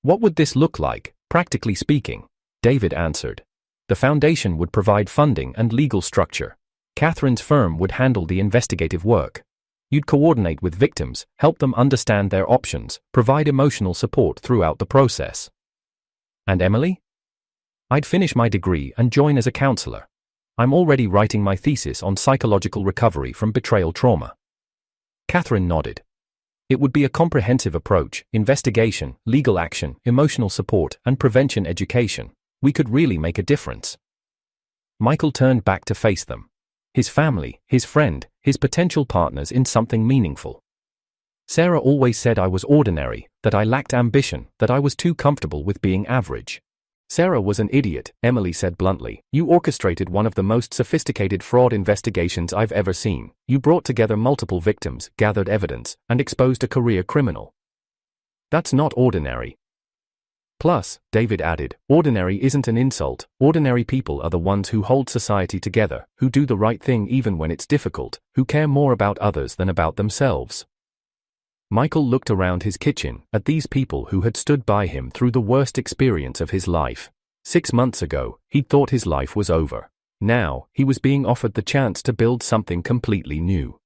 What would this look like, practically speaking? David answered. The foundation would provide funding and legal structure. Catherine's firm would handle the investigative work. You'd coordinate with victims, help them understand their options, provide emotional support throughout the process. And Emily? I'd finish my degree and join as a counselor. I'm already writing my thesis on psychological recovery from betrayal trauma. Catherine nodded. It would be a comprehensive approach: investigation, legal action, emotional support, and prevention education. We could really make a difference. Michael turned back to face them. His family, his friend, his potential partners in something meaningful. Sarah always said I was ordinary, that I lacked ambition, that I was too comfortable with being average. Sarah was an idiot, Emily said bluntly. You orchestrated one of the most sophisticated fraud investigations I've ever seen. You brought together multiple victims, gathered evidence, and exposed a career criminal. That's not ordinary. Plus, David added, ordinary isn't an insult. Ordinary people are the ones who hold society together, who do the right thing even when it's difficult, who care more about others than about themselves. Michael looked around his kitchen, at these people who had stood by him through the worst experience of his life. 6 months ago, he'd thought his life was over. Now, he was being offered the chance to build something completely new.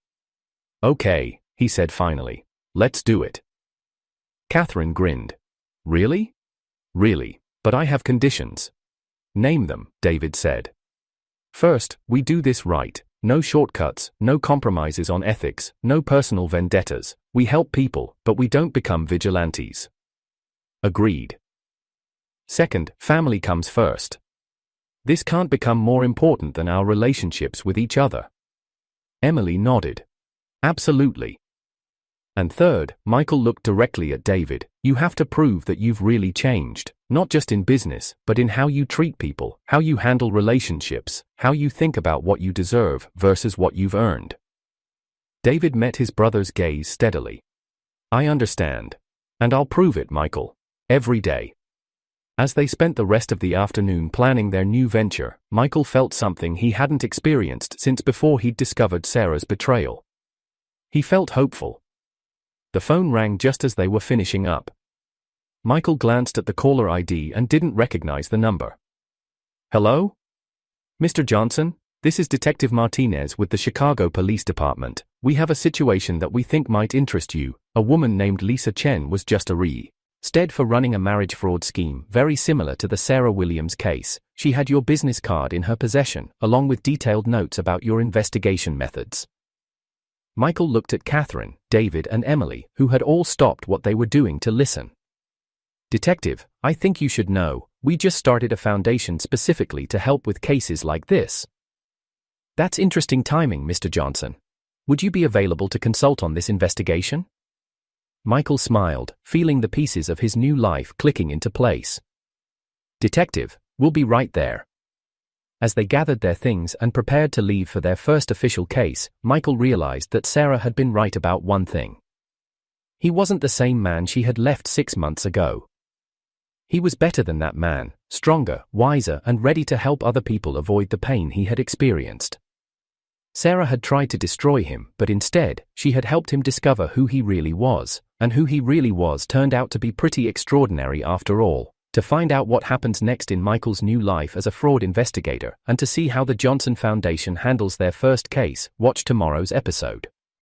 Okay, he said finally. Let's do it. Catherine grinned. Really? Really, but I have conditions. Name them, David said. First, we do this right. No shortcuts, no compromises on ethics, no personal vendettas. We help people, but we don't become vigilantes. Agreed. Second, family comes first. This can't become more important than our relationships with each other. Emily nodded. Absolutely. And third, Michael looked directly at David. You have to prove that you've really changed, not just in business, but in how you treat people, how you handle relationships, how you think about what you deserve versus what you've earned. David met his brother's gaze steadily. I understand. And I'll prove it, Michael. Every day. As they spent the rest of the afternoon planning their new venture, Michael felt something he hadn't experienced since before he'd discovered Sarah's betrayal. He felt hopeful. The phone rang just as they were finishing up. Michael glanced at the caller ID and didn't recognize the number. Hello? Mr. Johnson, this is Detective Martinez with the Chicago Police Department. We have a situation that we think might interest you. A woman named Lisa Chen was just arrested for running a marriage fraud scheme very similar to the Sarah Williams case. She had your business card in her possession, along with detailed notes about your investigation methods. Michael looked at Catherine, David and Emily, who had all stopped what they were doing to listen. Detective, I think you should know, we just started a foundation specifically to help with cases like this. That's interesting timing, Mr. Johnson. Would you be available to consult on this investigation? Michael smiled, feeling the pieces of his new life clicking into place. Detective, we'll be right there. As they gathered their things and prepared to leave for their first official case, Michael realized that Sarah had been right about one thing. He wasn't the same man she had left 6 months ago. He was better than that man, stronger, wiser, and ready to help other people avoid the pain he had experienced. Sarah had tried to destroy him, but instead, she had helped him discover who he really was, and who he really was turned out to be pretty extraordinary after all. To find out what happens next in Michael's new life as a fraud investigator, and to see how the Johnson Foundation handles their first case, watch tomorrow's episode.